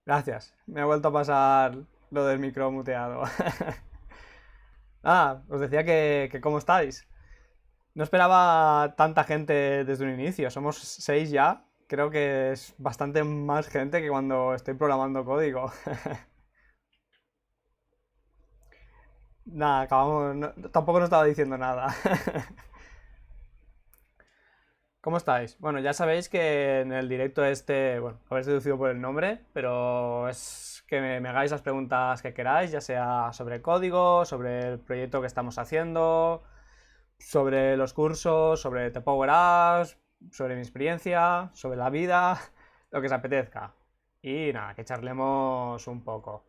Gracias. Me ha vuelto a pasar lo del micro muteado. Os decía que ¿cómo estáis? No esperaba tanta gente desde un inicio. Somos 6 ya. Creo que es bastante más gente que cuando estoy programando código. Nada, acabamos. Tampoco no estaba diciendo nada. ¿Cómo estáis? Bueno, ya sabéis que en el directo este, bueno, habéis deducido por el nombre, pero es que me hagáis las preguntas que queráis, ya sea sobre código, sobre el proyecto que estamos haciendo, sobre los cursos, sobre The Power Apps, sobre mi experiencia, sobre la vida, lo que os apetezca. Y nada, que charlemos un poco.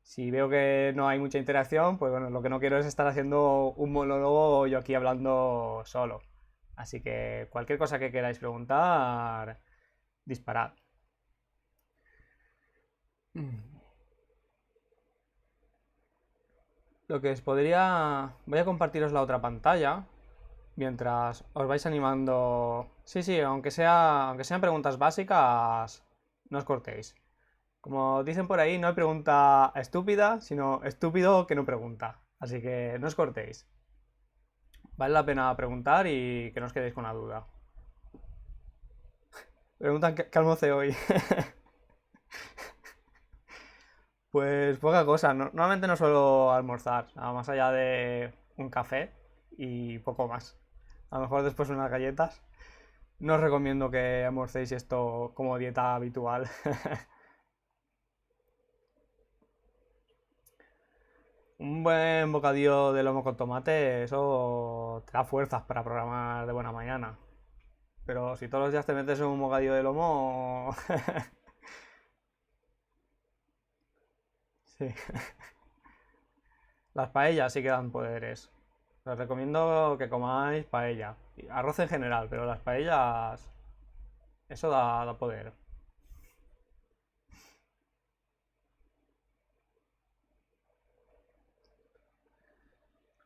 Si veo que no hay mucha interacción, pues bueno, lo que no quiero es estar haciendo un monólogo yo aquí hablando solo. Así que cualquier cosa que queráis preguntar, disparad. Lo que os podría... Voy a compartiros la otra pantalla mientras os vais animando. Sí, sí, aunque sean preguntas básicas, no os cortéis. Como dicen por ahí, no hay pregunta estúpida, sino estúpido que no pregunta. Así que no os cortéis. Vale la pena preguntar y que no os quedéis con la duda. Preguntan qué almorcé hoy. Pues poca cosa. Normalmente no suelo almorzar, nada más allá de un café y poco más. A lo mejor después unas galletas. No os recomiendo que almorcéis esto como dieta habitual. Un buen bocadillo de lomo con tomate, eso te da fuerzas para programar de buena mañana. Pero si todos los días te metes en un bocadillo de lomo... sí. Las paellas sí que dan poderes. Os recomiendo que comáis paella. Arroz en general, pero las paellas... Eso da poder.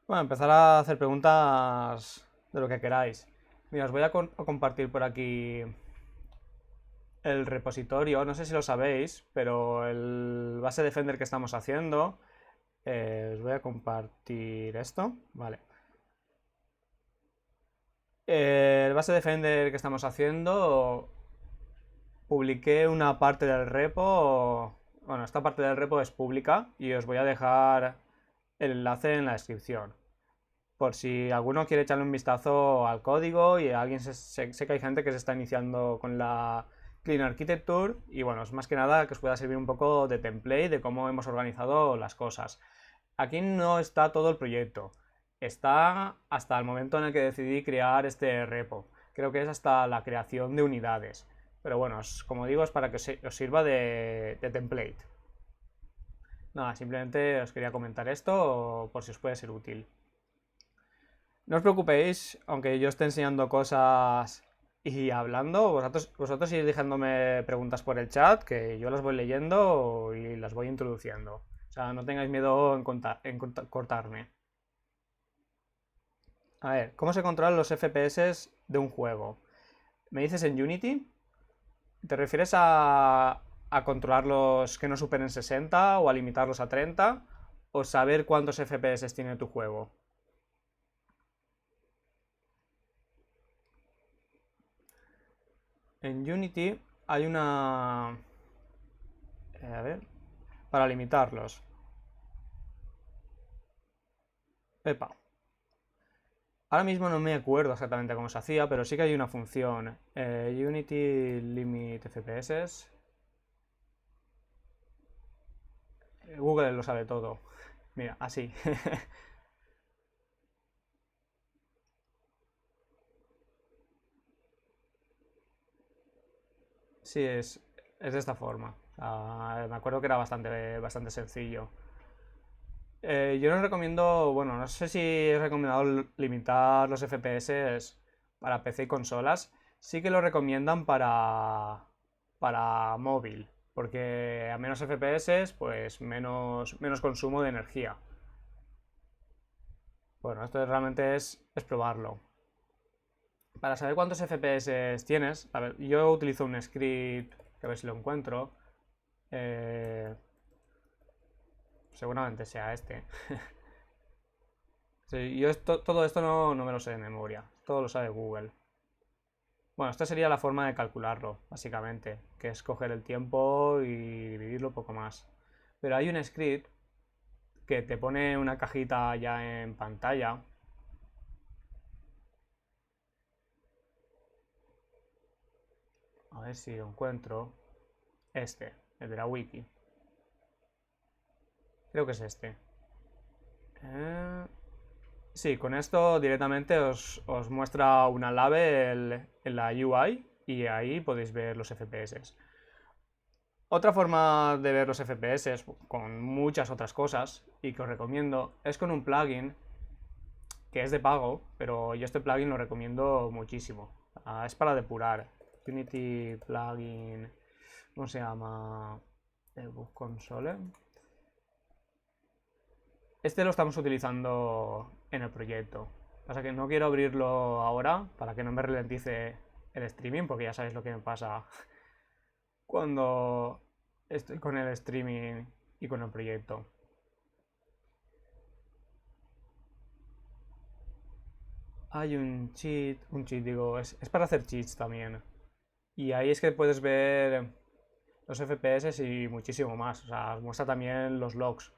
Bueno, empezar a hacer preguntas de lo que queráis. Mira, os voy a compartir por aquí el repositorio. No sé si lo sabéis, pero el base Defender que estamos haciendo. Os voy a compartir esto. Vale. El base Defender que estamos haciendo, publiqué una parte del repo. Bueno, esta parte del repo es pública y os voy a dejar el enlace en la descripción. Por si alguno quiere echarle un vistazo al código y alguien sé que hay gente que se está iniciando con la Clean Architecture y bueno, es más que nada que os pueda servir un poco de template de cómo hemos organizado las cosas. Aquí no está todo el proyecto, está hasta el momento en el que decidí crear este repo. Creo que es hasta la creación de unidades. Pero bueno, como digo, es para que os sirva de template. Nada, simplemente os quería comentar esto por si os puede ser útil. No os preocupéis, aunque yo esté enseñando cosas y hablando, vosotros ir dejándome preguntas por el chat, que yo las voy leyendo y las voy introduciendo. O sea, no tengáis miedo en cortarme. A ver, ¿cómo se controlan los FPS de un juego? ¿Me dices en Unity? ¿Te refieres a controlarlos que no superen 60 o a limitarlos a 30? ¿O saber cuántos FPS tiene tu juego? En Unity hay una... a ver, para limitarlos. Epa. Ahora mismo no me acuerdo exactamente cómo se hacía, pero sí que hay una función. Unity Limit FPS. Google lo sabe todo. Mira, así. Sí, es de esta forma. Me acuerdo que era bastante sencillo. Yo no recomiendo, bueno, no sé si es recomendado limitar los FPS para PC y consolas. Sí que lo recomiendan para móvil, porque a menos FPS, pues menos consumo de energía. Bueno, esto realmente es probarlo. Para saber cuántos FPS tienes, a ver, yo utilizo un script, que a ver si lo encuentro. Seguramente sea este. Sí, todo esto no me lo sé de memoria. Todo lo sabe Google. Bueno, esta sería la forma de calcularlo, básicamente, que es coger el tiempo y dividirlo un poco más. Pero hay un script que te pone una cajita ya en pantalla. A ver si lo encuentro. Este, el de la wiki. Creo que es este. Eh, Sí, con esto directamente os muestra una lave en la UI y ahí podéis ver los FPS. Otra forma de ver los FPS, con muchas otras cosas, y que os recomiendo, es con un plugin que es de pago, pero yo este plugin lo recomiendo muchísimo. Es para depurar. Unity plugin, ¿cómo se llama? Debug Console. Este lo estamos utilizando en el proyecto. Pasa que no quiero abrirlo ahora para que no me ralentice el streaming, porque ya sabéis lo que me pasa cuando estoy con el streaming y con el proyecto. Hay un cheat digo, es para hacer cheats también. Y ahí es que puedes ver los FPS y muchísimo más. O sea, os muestra también los logs.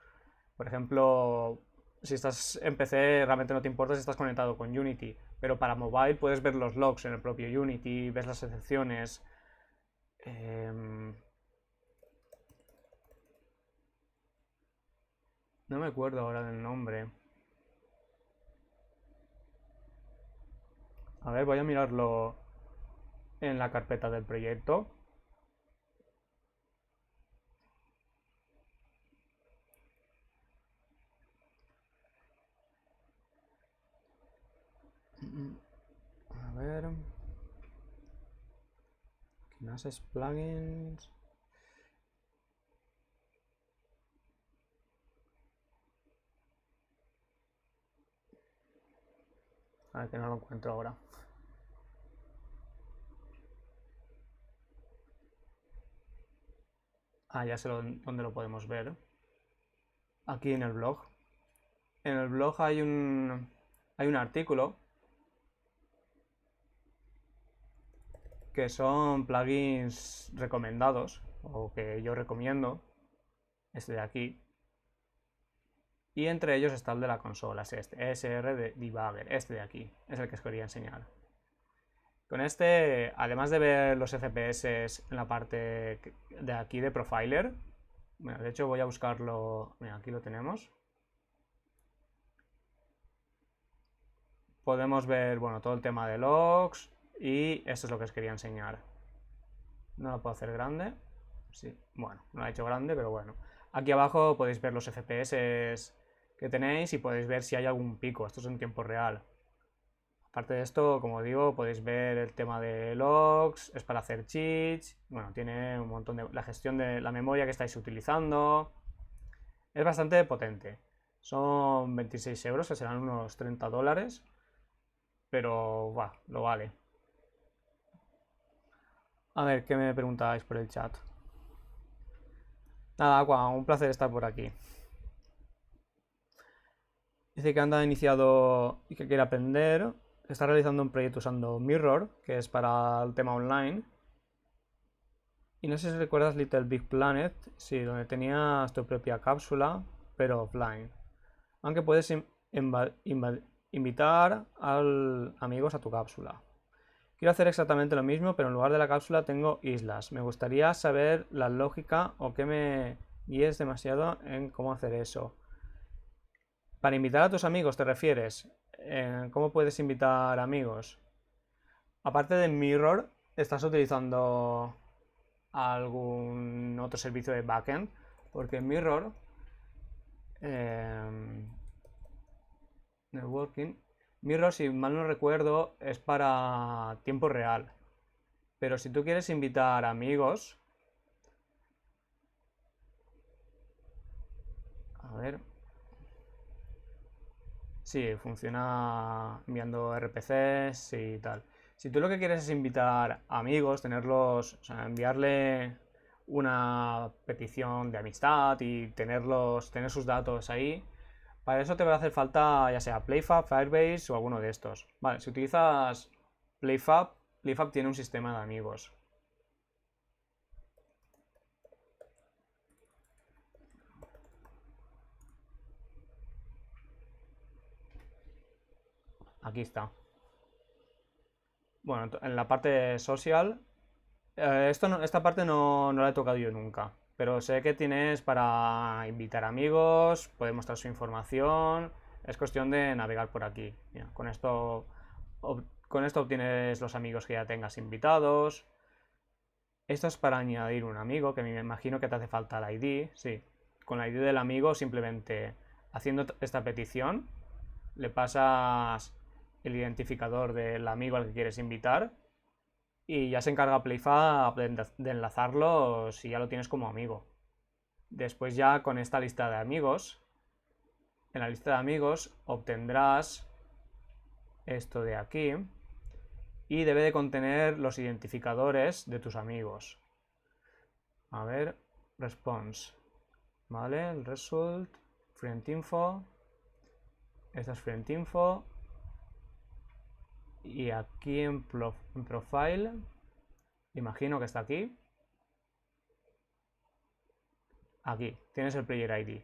Por ejemplo, si estás en PC, realmente no te importa si estás conectado con Unity, pero para mobile puedes ver los logs en el propio Unity, ves las excepciones. No me acuerdo ahora del nombre. A ver, voy a mirarlo en la carpeta del proyecto. A ver. Kinases plugins. A ver, que no lo encuentro ahora. Ya sé dónde lo podemos ver. Aquí en el blog. En el blog hay un artículo que son plugins recomendados o que yo recomiendo. Este de aquí. Y entre ellos está el de la consola, es este, ESR de Debugger, este de aquí, es el que os quería enseñar. Con este, además de ver los FPS en la parte de aquí de Profiler, bueno, de hecho voy a buscarlo, mira, aquí lo tenemos. Podemos ver, bueno, todo el tema de logs y esto es lo que os quería enseñar. No lo puedo hacer grande, sí, bueno, no lo he hecho grande, pero bueno. Aquí abajo podéis ver los FPS que tenéis y podéis ver si hay algún pico, esto es en tiempo real. Aparte de esto, como digo, podéis ver el tema de logs, es para hacer cheats, bueno, tiene un montón de la gestión de la memoria que estáis utilizando. Es bastante potente. Son 26 euros, que serán unos 30 dólares, pero lo vale. A ver, ¿qué me preguntáis por el chat? Nada, Aqua, un placer estar por aquí. Dice que anda iniciado y que quiere aprender. Está realizando un proyecto usando Mirror, que es para el tema online. Y no sé si recuerdas Little Big Planet, sí, donde tenías tu propia cápsula, pero offline. Aunque puedes invitar a amigos a tu cápsula. Quiero hacer exactamente lo mismo, pero en lugar de la cápsula tengo islas. Me gustaría saber la lógica o que me guíes demasiado en cómo hacer eso. Para invitar a tus amigos, ¿te refieres? ¿Cómo puedes invitar amigos? Aparte de Mirror, ¿estás utilizando algún otro servicio de backend? Porque Mirror Networking Mirror, si mal no recuerdo, es para tiempo real. Pero si tú quieres invitar amigos, a ver, sí, funciona enviando RPCs y tal. Si tú lo que quieres es invitar amigos, tenerlos, o sea, enviarle una petición de amistad y tener sus datos ahí. Para eso te va a hacer falta ya sea PlayFab, Firebase o alguno de estos. Vale, si utilizas PlayFab, PlayFab tiene un sistema de amigos. Aquí está. Bueno, en la parte social, esta parte no la he tocado yo nunca, pero sé que tienes para invitar amigos, puedes mostrar su información, es cuestión de navegar por aquí. Mira, con esto obtienes los amigos que ya tengas invitados. Esto es para añadir un amigo, que me imagino que te hace falta el ID. Sí, con el ID del amigo simplemente haciendo esta petición le pasas el identificador del amigo al que quieres invitar y ya se encarga PlayFab de enlazarlo si ya lo tienes como amigo. Después ya con esta lista de amigos, en la lista de amigos obtendrás esto de aquí y debe de contener los identificadores de tus amigos. A ver, response. Vale, el result, friend info. Esta es friend info. Y aquí en profile, imagino que está aquí. Aquí, tienes el player ID.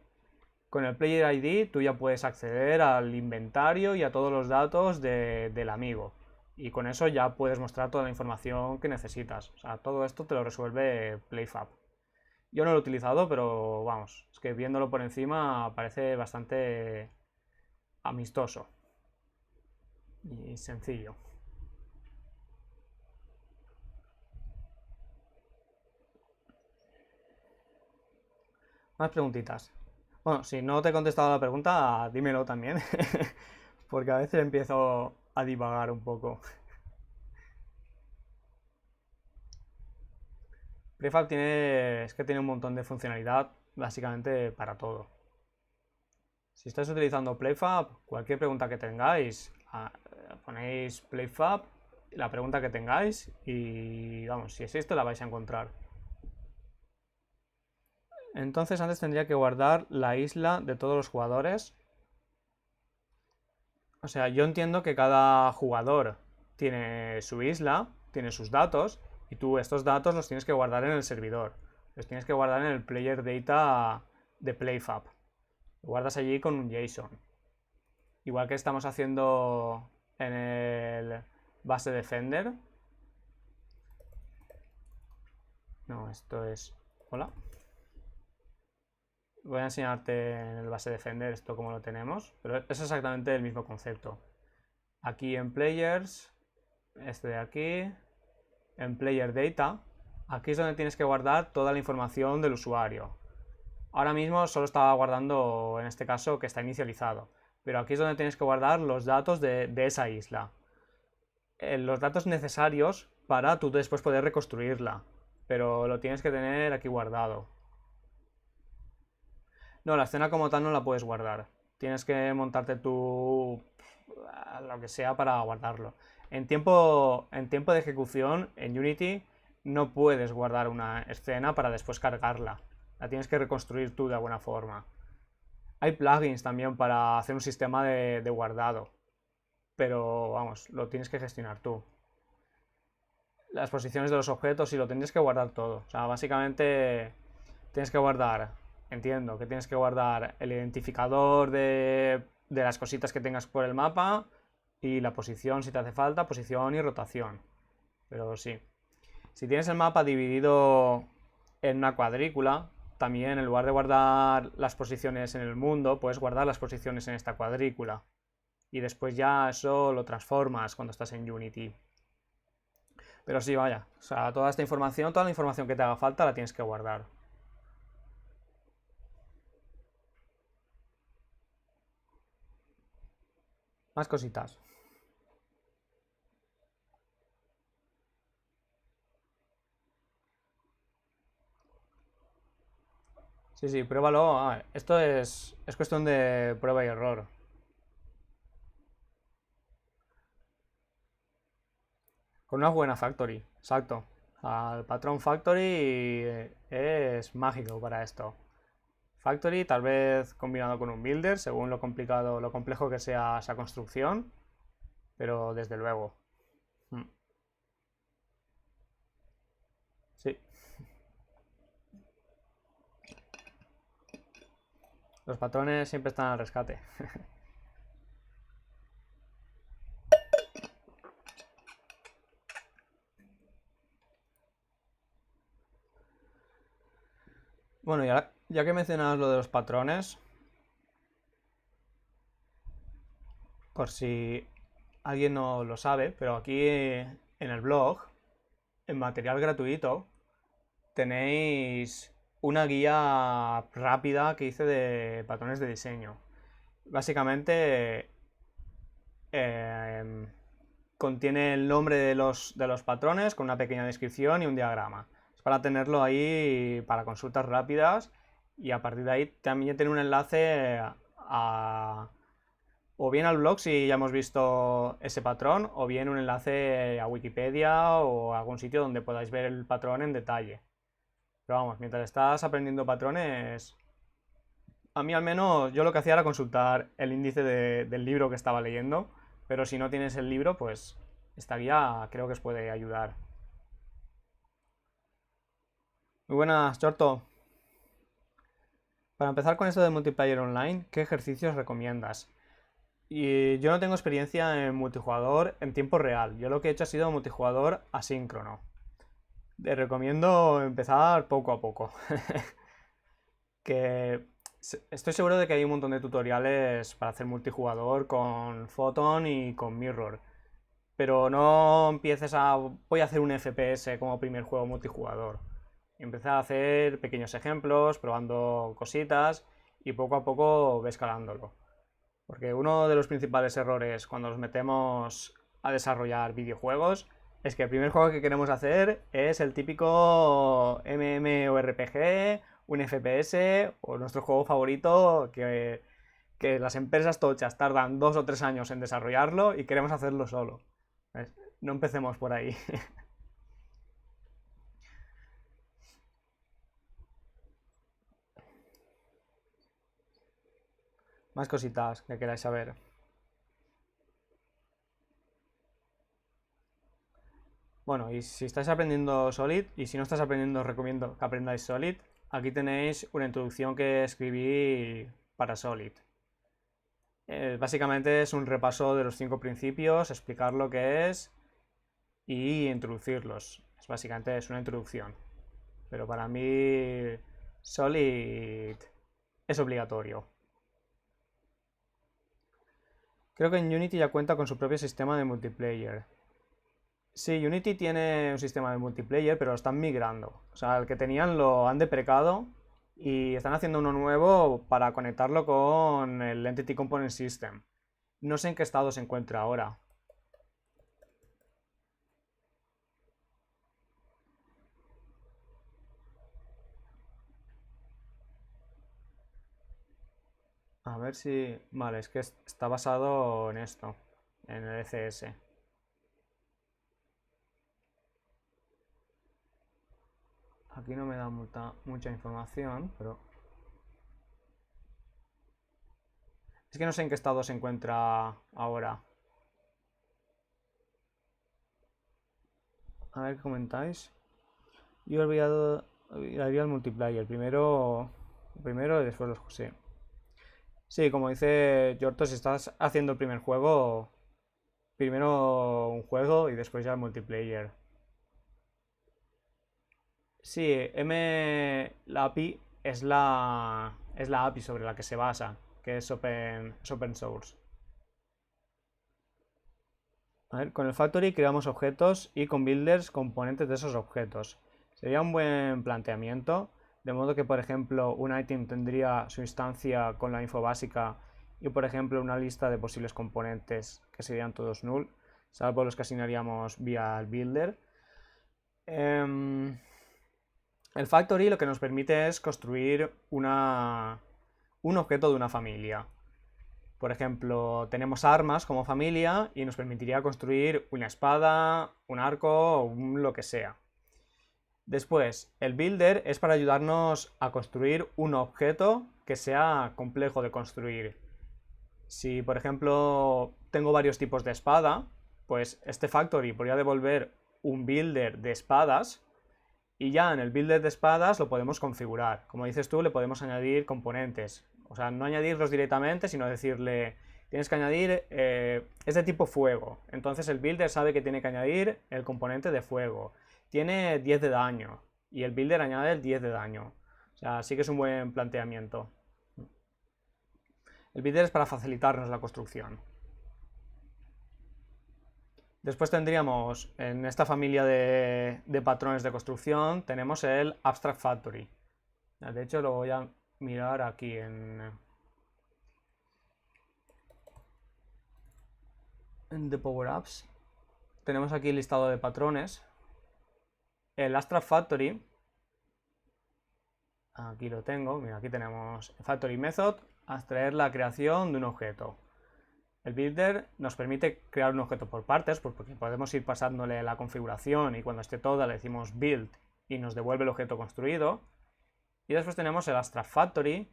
Con el player ID tú ya puedes acceder al inventario y a todos los datos del amigo. Y con eso ya puedes mostrar toda la información que necesitas. O sea, todo esto te lo resuelve PlayFab. Yo no lo he utilizado, pero vamos, es que viéndolo por encima parece bastante amistoso y sencillo. Más preguntitas. Bueno, si no te he contestado la pregunta, dímelo también, porque a veces empiezo a divagar un poco. Prefab es que tiene un montón de funcionalidad básicamente para todo. Si estáis utilizando PlayFab, cualquier pregunta que tengáis, ponéis PlayFab, la pregunta que tengáis y vamos, si existe la vais a encontrar. Entonces antes tendría que guardar la isla de todos los jugadores. O sea, yo entiendo que cada jugador tiene su isla, tiene sus datos, y tú estos datos los tienes que guardar en el servidor. Los tienes que guardar en el player data de PlayFab. Lo guardas allí con un JSON. Igual que estamos haciendo en el base Defender. No, esto es... Hola. Voy a enseñarte en el base Defender esto como lo tenemos, pero es exactamente el mismo concepto. Aquí en Players, este de aquí, en Player Data, aquí es donde tienes que guardar toda la información del usuario. Ahora mismo solo estaba guardando, en este caso, que está inicializado, pero aquí es donde tienes que guardar los datos de esa isla. Los datos necesarios para tú después poder reconstruirla, pero lo tienes que tener aquí guardado. No, la escena como tal no la puedes guardar. Tienes que montarte tú lo que sea para guardarlo. En tiempo de ejecución, en Unity, no puedes guardar una escena para después cargarla. La tienes que reconstruir tú de alguna forma. Hay plugins también para hacer un sistema de guardado. Pero vamos, lo tienes que gestionar tú. Las posiciones de los objetos y lo tienes que guardar todo. O sea, básicamente tienes que guardar, entiendo, que tienes que guardar el identificador de las cositas que tengas por el mapa y la posición si te hace falta, posición y rotación. Pero sí. Si tienes el mapa dividido en una cuadrícula, también en lugar de guardar las posiciones en el mundo, puedes guardar las posiciones en esta cuadrícula. Y después ya eso lo transformas cuando estás en Unity. Pero sí, vaya, o sea, toda la información que te haga falta la tienes que guardar. Más cositas. Sí, sí, pruébalo. Esto es cuestión de prueba y error. Con una buena factory, exacto. Al patrón Factory es mágico para esto. Factory, tal vez combinado con un builder, según lo complicado, lo complejo que sea esa construcción, pero desde luego. Mm. Sí. Los patrones siempre están al rescate. Bueno, ya que mencionabas lo de los patrones, por si alguien no lo sabe, pero aquí en el blog, en material gratuito, tenéis una guía rápida que hice de patrones de diseño. Básicamente eh, contiene el nombre de los patrones con una pequeña descripción y un diagrama. Es para tenerlo ahí para consultas rápidas y a partir de ahí también tiene un enlace o bien al blog si ya hemos visto ese patrón o bien un enlace a Wikipedia o a algún sitio donde podáis ver el patrón en detalle. Pero vamos, mientras estás aprendiendo patrones, a mí al menos yo lo que hacía era consultar el índice del libro que estaba leyendo, pero si no tienes el libro, pues esta guía creo que os puede ayudar. Muy buenas, Chorto. Para empezar con esto de multiplayer online, ¿qué ejercicios recomiendas? Y yo no tengo experiencia en multijugador en tiempo real. Yo lo que he hecho ha sido multijugador asíncrono. Te recomiendo empezar poco a poco. que estoy seguro de que hay un montón de tutoriales para hacer multijugador con Photon y con Mirror. Pero no empieces a... voy a hacer un FPS como primer juego multijugador. Empieza a hacer pequeños ejemplos, probando cositas y poco a poco ve escalándolo. Porque uno de los principales errores cuando nos metemos a desarrollar videojuegos es que el primer juego que queremos hacer es el típico MMORPG, un FPS o nuestro juego favorito que las empresas tochas tardan 2 o 3 años en desarrollarlo y queremos hacerlo solo. ¿Ves? No empecemos por ahí. Más cositas que queráis saber. Bueno, y si estáis aprendiendo Solid, y si no estás aprendiendo, os recomiendo que aprendáis Solid. Aquí tenéis una introducción que escribí para Solid. Básicamente es un repaso de los 5 principios, explicar lo que es y introducirlos. Básicamente es una introducción. Pero para mí Solid es obligatorio. Creo que en Unity ya cuenta con su propio sistema de multiplayer. Sí, Unity tiene un sistema de multiplayer, pero lo están migrando. O sea, el que tenían lo han deprecado y están haciendo uno nuevo para conectarlo con el Entity Component System. No sé en qué estado se encuentra ahora. A ver si... Vale, es que está basado en esto, en el ECS. Aquí no me da mucha información, pero... Es que no sé en qué estado se encuentra ahora. A ver qué comentáis. Yo he olvidado el multiplayer. Primero y después los... Sí. Sí, como dice Yorto, si estás haciendo el primer juego, primero un juego y después ya el multiplayer. Sí, la API es la API sobre la que se basa, que es open source. A ver, con el Factory creamos objetos y con Builders componentes de esos objetos. Sería un buen planteamiento, de modo que, por ejemplo, un item tendría su instancia con la info básica y, por ejemplo, una lista de posibles componentes que serían todos null, salvo los que asignaríamos vía el Builder. El Factory lo que nos permite es construir un objeto de una familia. Por ejemplo, tenemos armas como familia y nos permitiría construir una espada, un arco o lo que sea. Después, el builder es para ayudarnos a construir un objeto que sea complejo de construir. Si, por ejemplo, tengo varios tipos de espada, pues este factory podría devolver un builder de espadas y ya en el builder de espadas lo podemos configurar. Como dices tú, le podemos añadir componentes. O sea, no añadirlos directamente, sino decirle, tienes que añadir, es de tipo fuego. Entonces el builder sabe que tiene que añadir el componente de fuego. Tiene 10 de daño y el builder añade el 10 de daño. O sea, sí que es un buen planteamiento. El builder es para facilitarnos la construcción. Después tendríamos, en esta familia de patrones de construcción, tenemos el Abstract Factory. De hecho, lo voy a mirar aquí en The Power Apps. Tenemos aquí el listado de patrones. El Abstract Factory, aquí lo tengo, mira, aquí tenemos Factory Method, abstraer la creación de un objeto. El builder nos permite crear un objeto por partes, porque podemos ir pasándole la configuración y cuando esté toda le decimos build y nos devuelve el objeto construido. Y después tenemos el Abstract Factory,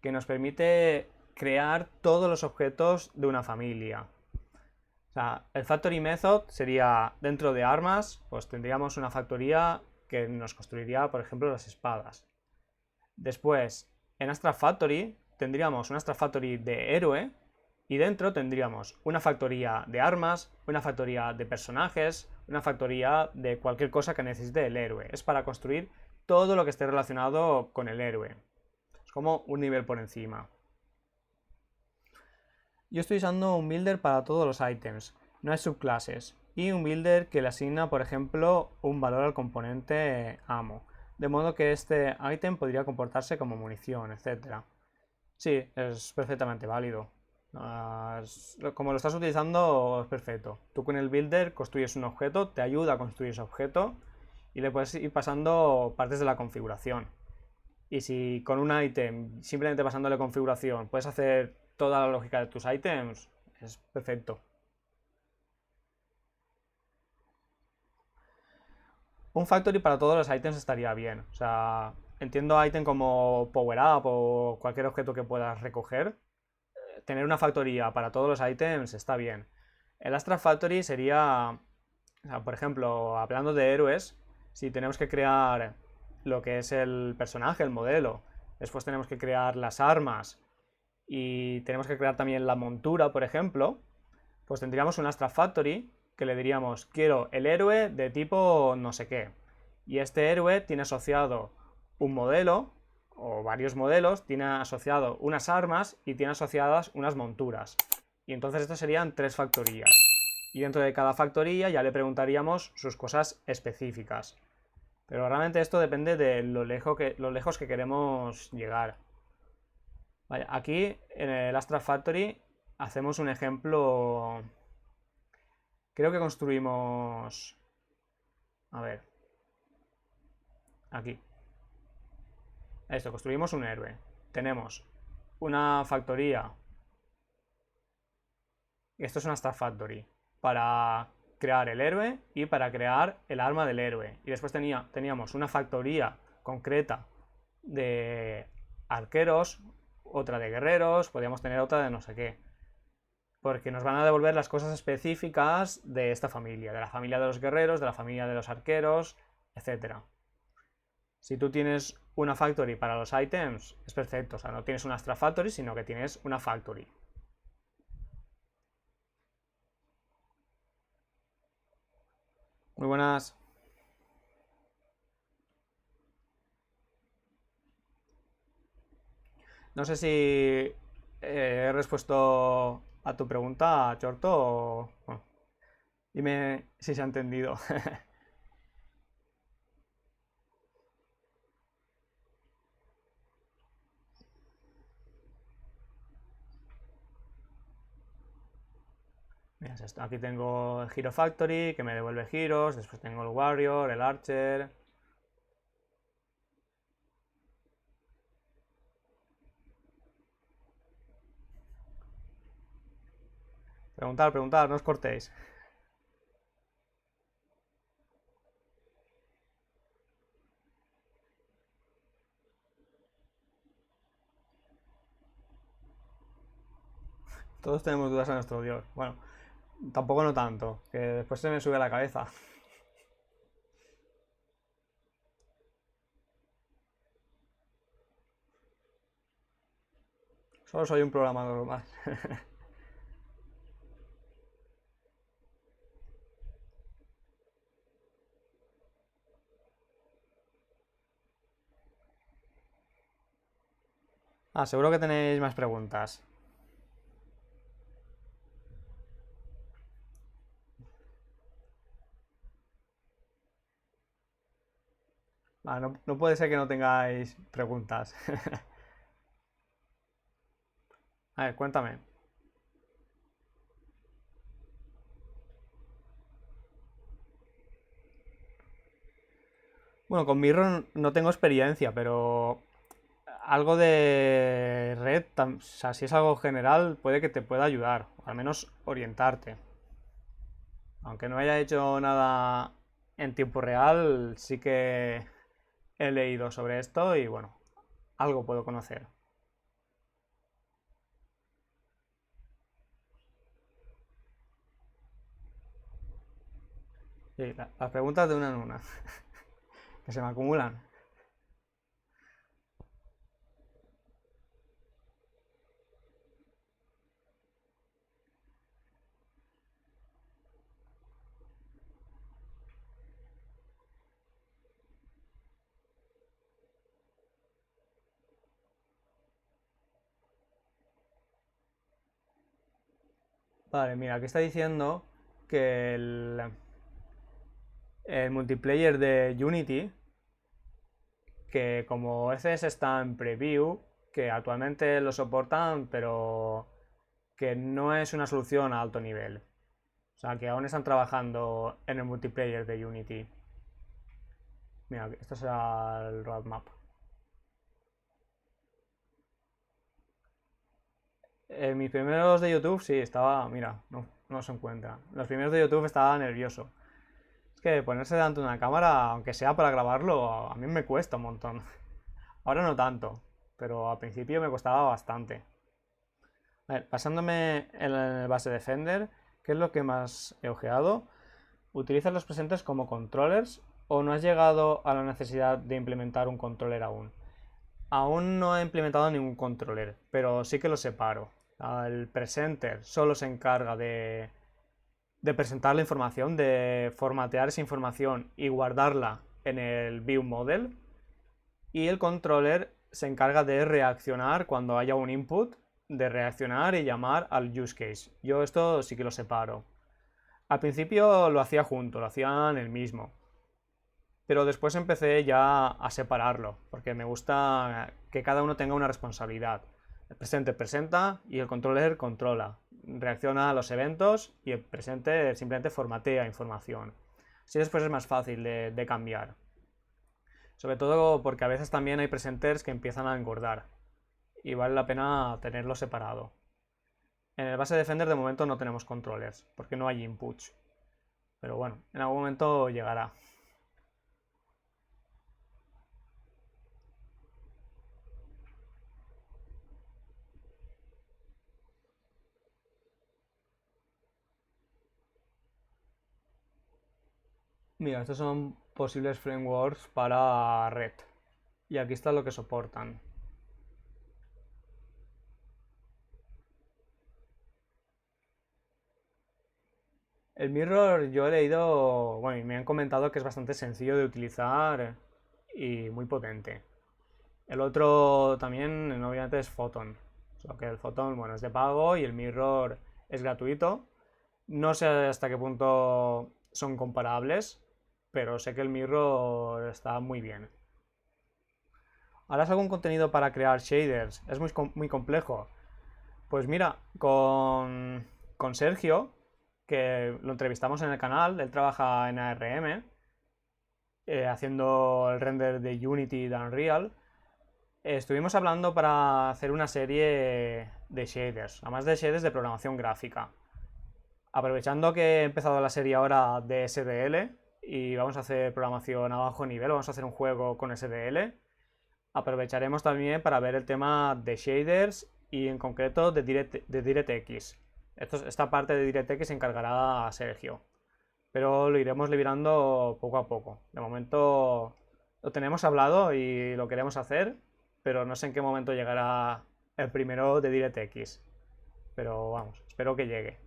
que nos permite crear todos los objetos de una familia. O sea, el Factory Method sería dentro de armas, pues tendríamos una factoría que nos construiría, por ejemplo, las espadas. Después, en Abstract Factory tendríamos una Abstract Factory de héroe y dentro tendríamos una factoría de armas, una factoría de personajes, una factoría de cualquier cosa que necesite el héroe. Es para construir todo lo que esté relacionado con el héroe. Es como un nivel por encima. Yo estoy usando un builder para todos los ítems, no hay subclases, y un builder que le asigna, por ejemplo, un valor al componente ammo, de modo que este ítem podría comportarse como munición, etc. Sí, es perfectamente válido. Como lo estás utilizando, es perfecto. Tú con el builder construyes un objeto, te ayuda a construir ese objeto y le puedes ir pasando partes de la configuración. Y si con un ítem, simplemente pasándole configuración, puedes hacer toda la lógica de tus ítems, es perfecto. Un factory para todos los ítems estaría bien. O sea, entiendo ítem como power up o cualquier objeto que puedas recoger. Tener una factoría para todos los ítems está bien. El Abstract Factory sería, o sea, por ejemplo, hablando de héroes, si tenemos que crear lo que es el personaje, el modelo, después tenemos que crear las armas y tenemos que crear también la montura, por ejemplo, pues tendríamos un Abstract Factory que le diríamos, quiero el héroe de tipo no sé qué. Y este héroe tiene asociado un modelo o varios modelos, tiene asociado unas armas y tiene asociadas unas monturas. Y entonces estos serían 3 factorías. Y dentro de cada factoría ya le preguntaríamos sus cosas específicas. Pero realmente esto depende de lo lejos que queremos llegar. Vale, aquí en el Abstract Factory hacemos un ejemplo. Creo que construimos. A ver. Aquí. Esto, construimos un héroe. Tenemos una factoría. Esto es una Abstract Factory. Para crear el héroe y para crear el arma del héroe. Y después teníamos una factoría concreta de arqueros, otra de guerreros, podríamos tener otra de no sé qué. Porque nos van a devolver las cosas específicas de esta familia, de la familia de los guerreros, de la familia de los arqueros, etc. Si tú tienes una factory para los ítems, es perfecto. O sea, no tienes una extra factory, sino que tienes una factory. Muy buenas. No sé si he respuesto a tu pregunta, Chorto, o... Bueno, dime si se ha entendido. Mira, es esto. Aquí tengo el Hero Factory, que me devuelve giros. Después tengo el Warrior, el Archer. Preguntar, no os cortéis. Todos tenemos dudas a nuestro Dios. Bueno, tampoco no tanto, que después se me sube a la cabeza. Solo soy un programador más. Ah, seguro que tenéis más preguntas. Ah, no, no puede ser que no tengáis preguntas. A ver, cuéntame. Bueno, con Mirror no tengo experiencia, pero algo de red, o sea, si es algo general, puede que te pueda ayudar, o al menos orientarte. Aunque no haya hecho nada en tiempo real, sí que he leído sobre esto y bueno, algo puedo conocer. Sí, las preguntas de una en una, que se me acumulan. Vale, mira, aquí está diciendo que el multiplayer de Unity, que como veces está en preview, que actualmente lo soportan, pero que no es una solución a alto nivel. O sea, que aún están trabajando en el multiplayer de Unity. Mira, esto será el roadmap. Mis primeros de YouTube, sí, estaba. Mira, no, no se encuentra. Los primeros de YouTube estaba nervioso. Es que ponerse delante de una cámara, aunque sea para grabarlo, a mí me cuesta un montón. Ahora no tanto, pero al principio me costaba bastante. A ver, basándome en el base Defender, ¿qué es lo que más he ojeado? ¿Utilizas los presentes como controllers o no has llegado a la necesidad de implementar un controller aún? Aún no he implementado ningún controller, pero sí que lo separo. El presenter solo se encarga de presentar la información, de formatear esa información y guardarla en el view model. Y el controller se encarga de reaccionar cuando haya un input, de reaccionar y llamar al use case. Yo esto sí que lo separo. Al principio lo hacía junto, lo hacían el mismo. Pero después empecé ya a separarlo, porque me gusta que cada uno tenga una responsabilidad. El presente presenta y el controller controla. Reacciona a los eventos y el presente simplemente formatea información. Así después es más fácil de cambiar. Sobre todo porque a veces también hay presenters que empiezan a engordar y vale la pena tenerlo separado. En el base Defender de momento no tenemos controllers porque no hay inputs. Pero bueno, en algún momento llegará. Mira, estos son posibles frameworks para red. Y aquí está lo que soportan. El mirror yo he leído, bueno, y me han comentado que es bastante sencillo de utilizar y muy potente. El otro también, obviamente, es Photon. Solo que el Photon, bueno, es de pago y el mirror es gratuito. No sé hasta qué punto son comparables, pero sé que el mirror está muy bien. ¿Harás algún contenido para crear shaders? Es muy complejo. Pues mira, con Sergio, que lo entrevistamos en el canal, él trabaja en ARM, haciendo el render de Unity y de Unreal. Estuvimos hablando para hacer una serie de shaders, además de shaders de programación gráfica. Aprovechando que he empezado la serie ahora de SDL y vamos a hacer programación a bajo nivel, vamos a hacer un juego con SDL, aprovecharemos también para ver el tema de shaders y en concreto de DirectX. Esta parte de DirectX se encargará a Sergio, pero lo iremos liberando poco a poco. De momento lo tenemos hablado y lo queremos hacer, pero no sé en qué momento llegará el primero de DirectX. Pero vamos, espero que llegue.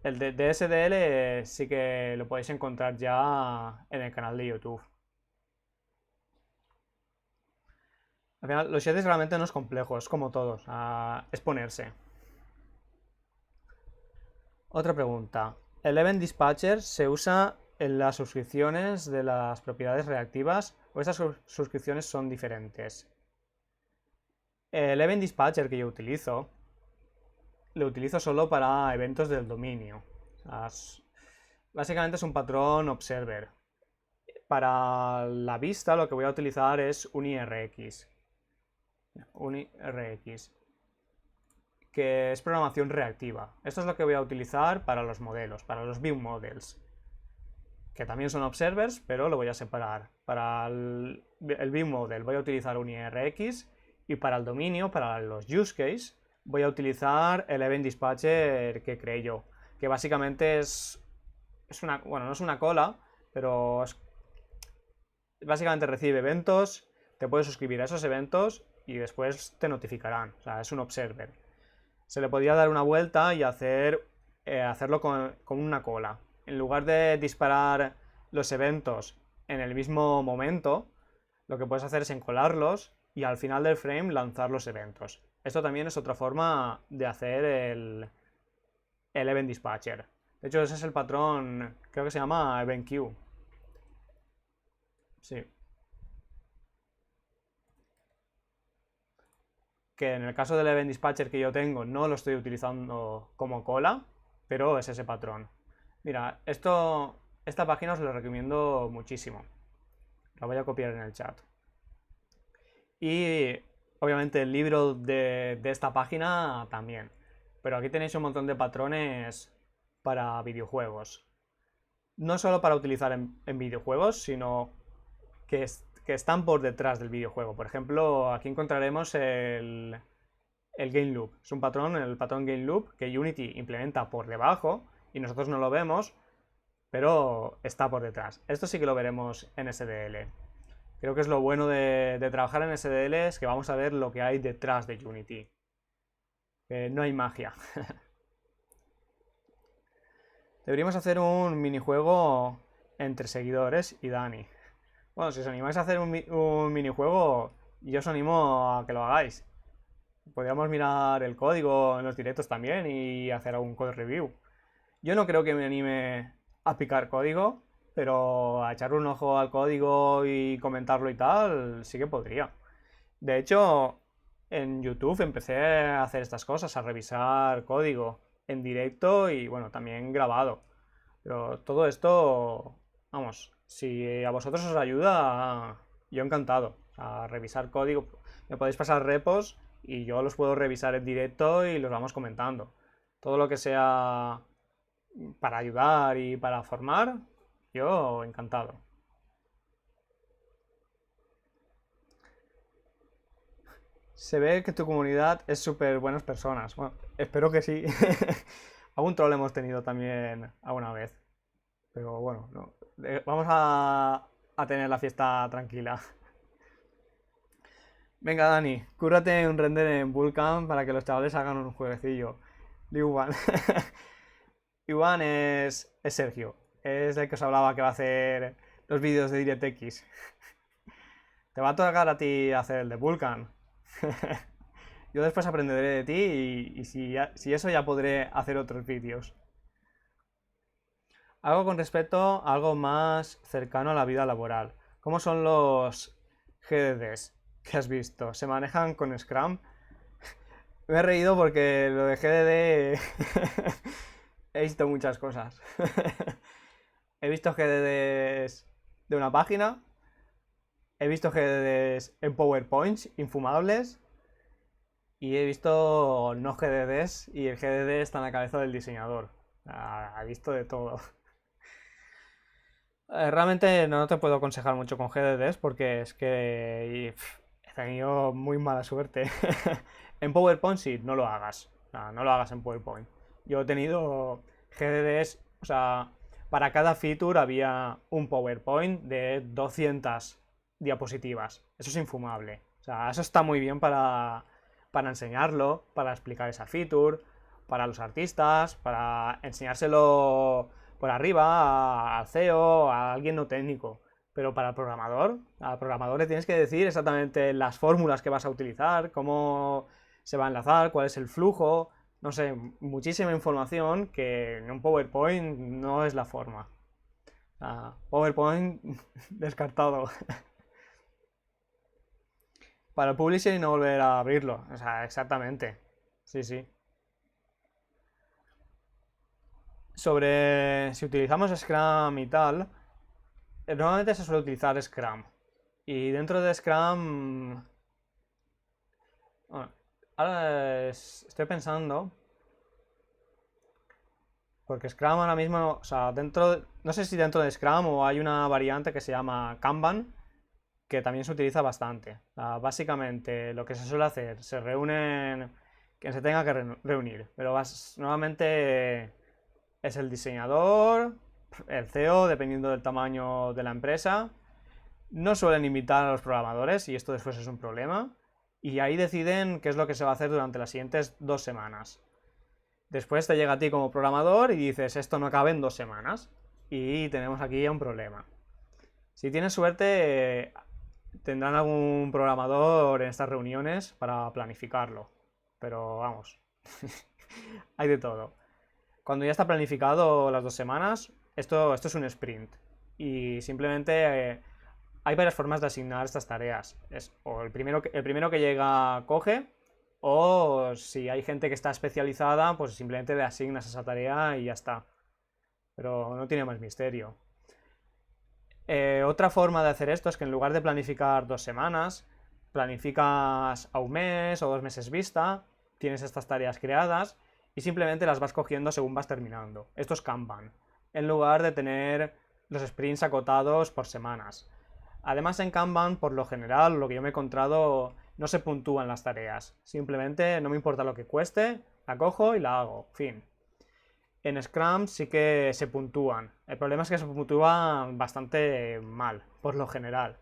El de SDL sí que lo podéis encontrar ya en el canal de YouTube. Al final, los shaders realmente no es complejo, es como todos, es ponerse. Otra pregunta. ¿El Event Dispatcher se usa en las suscripciones de las propiedades reactivas o estas suscripciones son diferentes? El Event Dispatcher que yo utilizo, lo utilizo solo para eventos del dominio. Básicamente es un patrón observer. Para la vista lo que voy a utilizar es un IRX. Que es programación reactiva. Esto es lo que voy a utilizar para los modelos, para los view models, que también son observers, pero lo voy a separar. Para el view model voy a utilizar un IRX y para el dominio, para los use case, voy a utilizar el event dispatcher que creé yo, que básicamente es una, bueno, no es una cola, pero básicamente recibe eventos, te puedes suscribir a esos eventos y después te notificarán. O sea, es un observer. Se le podría dar una vuelta y hacerlo con una cola. En lugar de disparar los eventos en el mismo momento, lo que puedes hacer es encolarlos y al final del frame lanzar los eventos. Esto también es otra forma de hacer el Event Dispatcher. De hecho, ese es el patrón, creo que se llama Event Queue. Sí. Que en el caso del Event Dispatcher que yo tengo no lo estoy utilizando como cola, pero es ese patrón. Mira, esta página os la recomiendo muchísimo. La voy a copiar en el chat. Y obviamente el libro de esta página también. Pero aquí tenéis un montón de patrones para videojuegos. No solo para utilizar en videojuegos, sino que están por detrás del videojuego. Por ejemplo, aquí encontraremos el Game Loop. Es un patrón, el patrón Game Loop, que Unity implementa por debajo y nosotros no lo vemos, pero está por detrás. Esto sí que lo veremos en SDL. Creo que es lo bueno de trabajar en SDL, es que vamos a ver lo que hay detrás de Unity. No hay magia. Deberíamos hacer un minijuego entre seguidores y Dani. Bueno, si os animáis a hacer un minijuego, yo os animo a que lo hagáis. Podríamos mirar el código en los directos también y hacer algún code review. Yo no creo que me anime a picar código, pero a echar un ojo al código y comentarlo y tal, sí que podría. De hecho, en YouTube empecé a hacer estas cosas, a revisar código en directo y bueno, también grabado. Pero todo esto, vamos, si a vosotros os ayuda, yo encantado. A revisar código, me podéis pasar repos y yo los puedo revisar en directo y los vamos comentando. Todo lo que sea para ayudar y para formar, yo encantado. Se ve que tu comunidad es súper buenas personas. Bueno, espero que sí. Algún troll hemos tenido también alguna vez. Pero bueno, no. Vamos a tener la fiesta tranquila. Venga, Dani, cúrate un render en Vulkan para que los chavales hagan un jueguecillo. Liuban. Iwan es Sergio. Es el que os hablaba que va a hacer los vídeos de DirectX. Te va a tocar a ti hacer el de Vulkan. Yo después aprenderé de ti y si eso ya podré hacer otros vídeos. Algo con respecto a algo más cercano a la vida laboral. ¿Cómo son los GDDs que has visto? ¿Se manejan con Scrum? Me he reído porque lo de GDD he visto muchas cosas. He visto GDDs de una página. He visto GDDs en PowerPoint infumables. Y he visto no GDDs y el GDD está en la cabeza del diseñador. He visto de todo. Realmente no te puedo aconsejar mucho con GDDs porque es que tenido muy mala suerte. En PowerPoint sí, no lo hagas. O sea, no lo hagas en PowerPoint. Yo he tenido GDDs, o sea, para cada feature había un PowerPoint de 200 diapositivas. Eso es infumable. O sea, eso está muy bien para enseñarlo, para explicar esa feature, para los artistas, para enseñárselo por arriba al CEO, a alguien no técnico. Pero para el programador, al programador le tienes que decir exactamente las fórmulas que vas a utilizar, cómo se va a enlazar, cuál es el flujo, no sé, muchísima información que en un PowerPoint no es la forma. PowerPoint descartado. Para el publisher y no volver a abrirlo. O sea, exactamente. Sí, sí. Sobre si utilizamos Scrum y tal, normalmente se suele utilizar Scrum. Y dentro de Scrum... Bueno, ahora estoy pensando, porque Scrum ahora mismo, o sea, no sé si dentro de Scrum o hay una variante que se llama Kanban, que también se utiliza bastante. O sea, básicamente lo que se suele hacer, se reúnen quien se tenga que reunir, pero normalmente es el diseñador, el CEO, dependiendo del tamaño de la empresa. No suelen invitar a los programadores y esto después es un problema. Y ahí deciden qué es lo que se va a hacer durante las siguientes 2 semanas. Después te llega a ti como programador y dices, esto no cabe en 2 semanas. Y tenemos aquí ya un problema. Si tienes suerte, tendrán algún programador en estas reuniones para planificarlo. Pero vamos, hay de todo. Cuando ya está planificado las 2 semanas, esto es un sprint. Y simplemente hay varias formas de asignar estas tareas. O el primero que llega coge, o si hay gente que está especializada, pues simplemente le asignas esa tarea y ya está. Pero no tiene más misterio. Otra forma de hacer esto es que en lugar de planificar 2 semanas, planificas a un mes o 2 meses vista, tienes estas tareas creadas y simplemente las vas cogiendo según vas terminando. Esto es Kanban, en lugar de tener los sprints acotados por semanas. Además, en Kanban, por lo general, lo que yo me he encontrado, no se puntúan las tareas. Simplemente no me importa lo que cueste, la cojo y la hago. Fin. En Scrum sí que se puntúan. El problema es que se puntúan bastante mal, por lo general.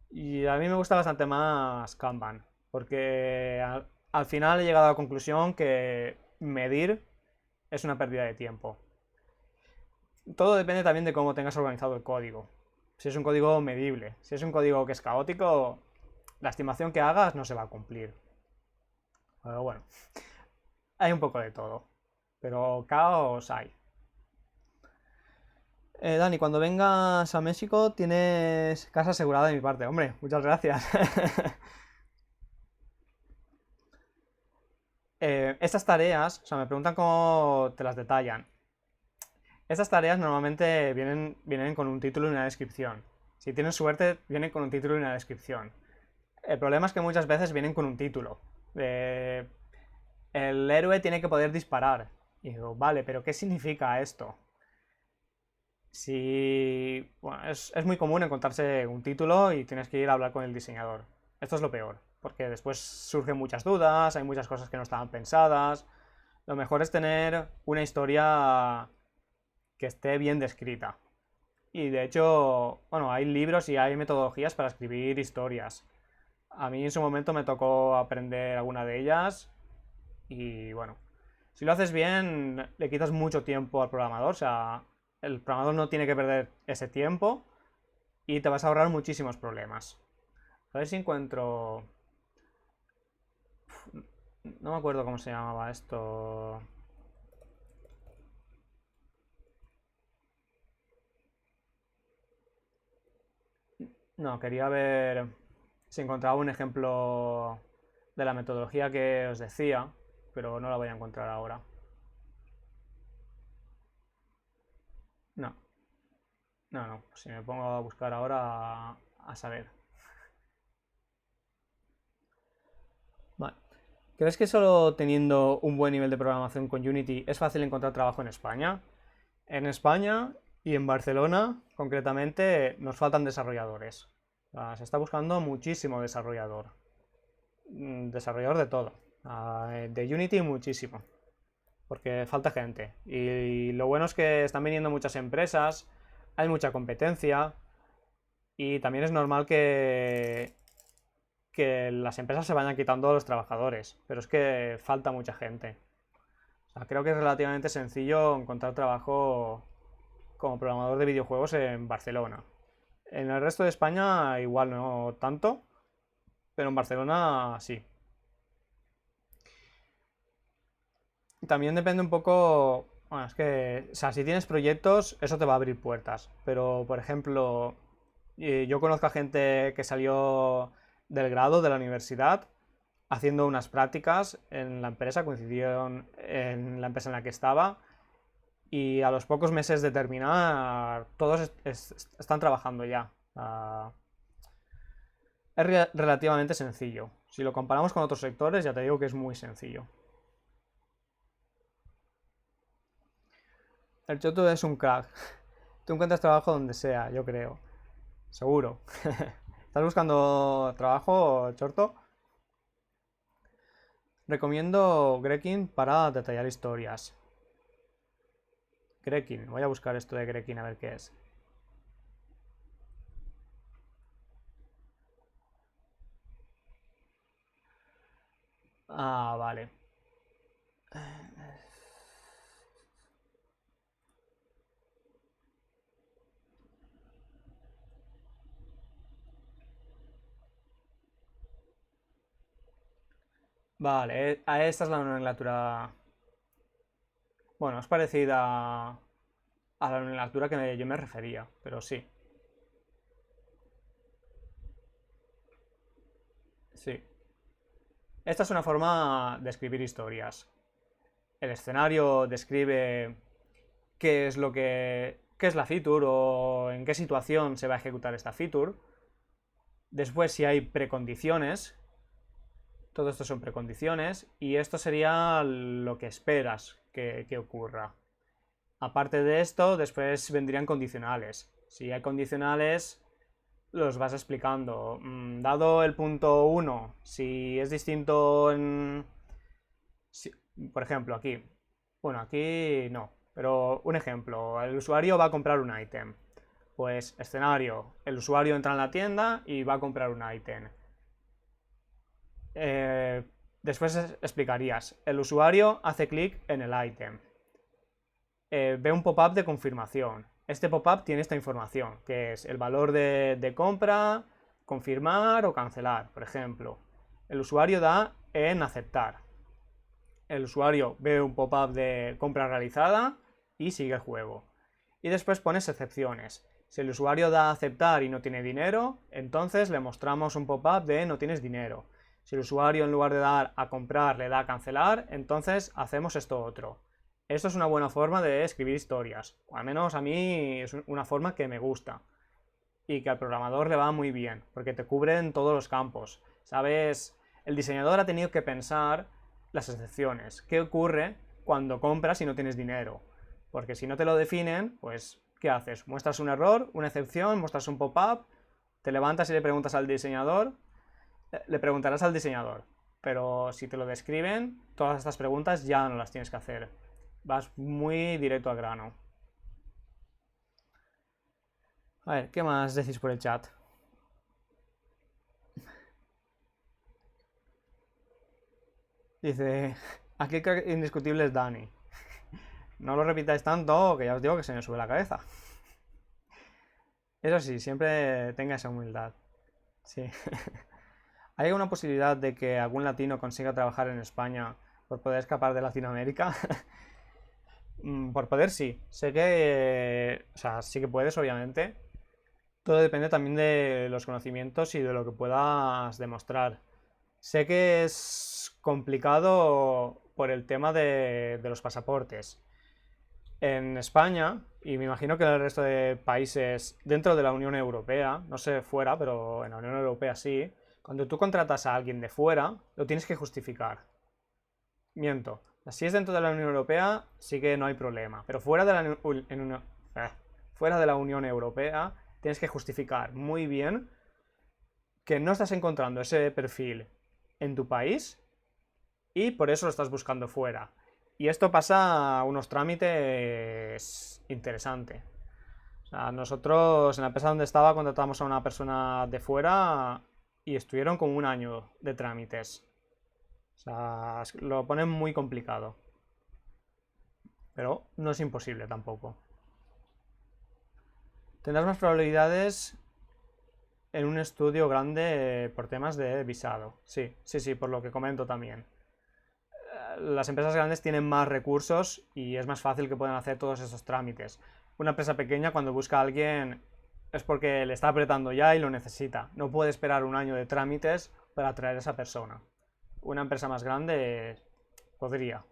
Y a mí me gusta bastante más Kanban, porque al final he llegado a la conclusión que medir es una pérdida de tiempo. Todo depende también de cómo tengas organizado el código. Si es un código medible, si es un código que es caótico, la estimación que hagas no se va a cumplir. Pero bueno, hay un poco de todo. Pero caos hay. Dani, cuando vengas a México tienes casa asegurada de mi parte. Hombre, muchas gracias. Estas tareas, o sea, me preguntan cómo te las detallan. Estas tareas normalmente vienen con un título y una descripción. Si tienes suerte, vienen con un título y una descripción. El problema es que muchas veces vienen con un título. El héroe tiene que poder disparar. Y digo, vale, pero ¿qué significa esto? Bueno, es muy común encontrarse un título y tienes que ir a hablar con el diseñador. Esto es lo peor, porque después surgen muchas dudas, hay muchas cosas que no estaban pensadas. Lo mejor es tener una historia que esté bien descrita. Y de hecho, bueno, hay libros y hay metodologías para escribir historias. A mí en su momento me tocó aprender alguna de ellas y bueno, si lo haces bien, le quitas mucho tiempo al programador, o sea, el programador no tiene que perder ese tiempo y te vas a ahorrar muchísimos problemas. A ver si encuentro... No me acuerdo cómo se llamaba esto. No, quería ver si encontraba un ejemplo de la metodología que os decía, pero no la voy a encontrar ahora. No, no, si me pongo a buscar ahora a saber. Vale. ¿Crees que solo teniendo un buen nivel de programación con Unity es fácil encontrar trabajo en España? En España y en Barcelona, concretamente, nos faltan desarrolladores. O sea, se está buscando muchísimo desarrollador. Desarrollador de todo. De Unity muchísimo. Porque falta gente. Y lo bueno es que están viniendo muchas empresas, hay mucha competencia. Y también es normal que las empresas se vayan quitando a los trabajadores. Pero es que falta mucha gente. O sea, creo que es relativamente sencillo encontrar trabajo como programador de videojuegos en Barcelona. En el resto de España igual no tanto, pero en Barcelona sí. También depende un poco. Bueno, es que, o sea, si tienes proyectos, eso te va a abrir puertas. Pero, por ejemplo, yo conozco a gente que salió del grado de la universidad haciendo unas prácticas en la empresa, coincidieron en la empresa en la que estaba, y a los pocos meses de terminar, todos están trabajando ya. Es relativamente sencillo. Si lo comparamos con otros sectores, ya te digo que es muy sencillo. El Choto es un crack. Tú encuentras trabajo donde sea, yo creo. Seguro. ¿Estás buscando trabajo, Chorto? Recomiendo Gherkin para detallar historias. Gherkin, voy a buscar esto de Gherkin a ver qué es. Ah, vale. Vale, a esta es la nomenclatura. Bueno, es parecida a la nomenclatura que yo me refería, pero sí. Sí. Esta es una forma de escribir historias. El escenario describe qué es la feature o en qué situación se va a ejecutar esta feature. Después, si hay precondiciones, todo esto son precondiciones y esto sería lo que esperas que ocurra. Aparte de esto, después vendrían condicionales. Si hay condicionales, los vas explicando. Dado el punto 1, si es distinto en. Si, por ejemplo, aquí. Bueno, aquí no. Pero un ejemplo. El usuario va a comprar un ítem. Pues escenario. El usuario entra en la tienda y va a comprar un ítem. Después explicarías. El usuario hace clic en el ítem. Ve un pop-up de confirmación. Este pop-up tiene esta información, que es el valor de compra, confirmar o cancelar, por ejemplo. El usuario da en aceptar. El usuario ve un pop-up de compra realizada y sigue el juego. Y después pones excepciones. Si el usuario da a aceptar y no tiene dinero, entonces le mostramos un pop-up de no tienes dinero. Si el usuario en lugar de dar a comprar le da a cancelar, entonces hacemos esto otro. Esto es una buena forma de escribir historias, o al menos a mí es una forma que me gusta y que al programador le va muy bien, porque te cubren todos los campos. ¿Sabes? El diseñador ha tenido que pensar las excepciones. ¿Qué ocurre cuando compras y no tienes dinero? Porque si no te lo definen, pues, ¿qué haces? Muestras un error, una excepción, muestras un pop-up, te levantas y le preguntas al diseñador, le preguntarás al diseñador. Pero si te lo describen, todas estas preguntas ya no las tienes que hacer. Vas muy directo al grano. A ver, ¿qué más decís por el chat? Dice, aquí el crack indiscutible es Dani. No lo repitáis tanto, que ya os digo que se me sube la cabeza. Eso sí, siempre tenga esa humildad. Sí. ¿Hay alguna posibilidad de que algún latino consiga trabajar en España por poder escapar de Latinoamérica? Por poder sí. Sé que. O sea, sí que puedes, obviamente. Todo depende también de los conocimientos y de lo que puedas demostrar. Sé que es complicado por el tema de los pasaportes. En España, y me imagino que en el resto de países dentro de la Unión Europea, no sé fuera, pero en la Unión Europea sí, cuando tú contratas a alguien de fuera, lo tienes que justificar. Miento. Si es dentro de la Unión Europea, sí que no hay problema. Pero fuera de la Unión Europea, tienes que justificar muy bien que no estás encontrando ese perfil en tu país y por eso lo estás buscando fuera. Y esto pasa a unos trámites interesantes. O sea, nosotros en la empresa donde estaba contratamos a una persona de fuera y estuvieron como un año de trámites. O sea, lo ponen muy complicado. Pero no es imposible tampoco. Tendrás más probabilidades en un estudio grande por temas de visado. Sí, sí, sí, por lo que comento también. Las empresas grandes tienen más recursos y es más fácil que puedan hacer todos esos trámites. Una empresa pequeña cuando busca a alguien es porque le está apretando ya y lo necesita. No puede esperar un año de trámites para atraer a esa persona. Una empresa más grande podría.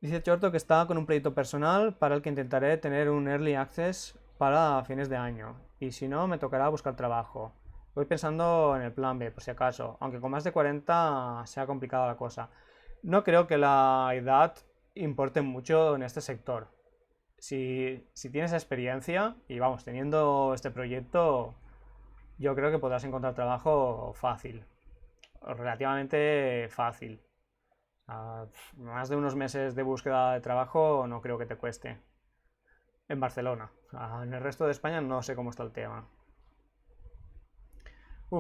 Dice Chorto que está con un proyecto personal para el que intentaré tener un early access para fines de año. Y si no, me tocará buscar trabajo. Voy pensando en el plan B, por si acaso. Aunque con más de 40 sea complicada la cosa. No creo que la edad importe mucho en este sector. Si tienes experiencia y vamos, teniendo este proyecto, yo creo que podrás encontrar trabajo fácil. Relativamente fácil. Más de unos meses de búsqueda de trabajo no creo que te cueste. En Barcelona. En el resto de España no sé cómo está el tema.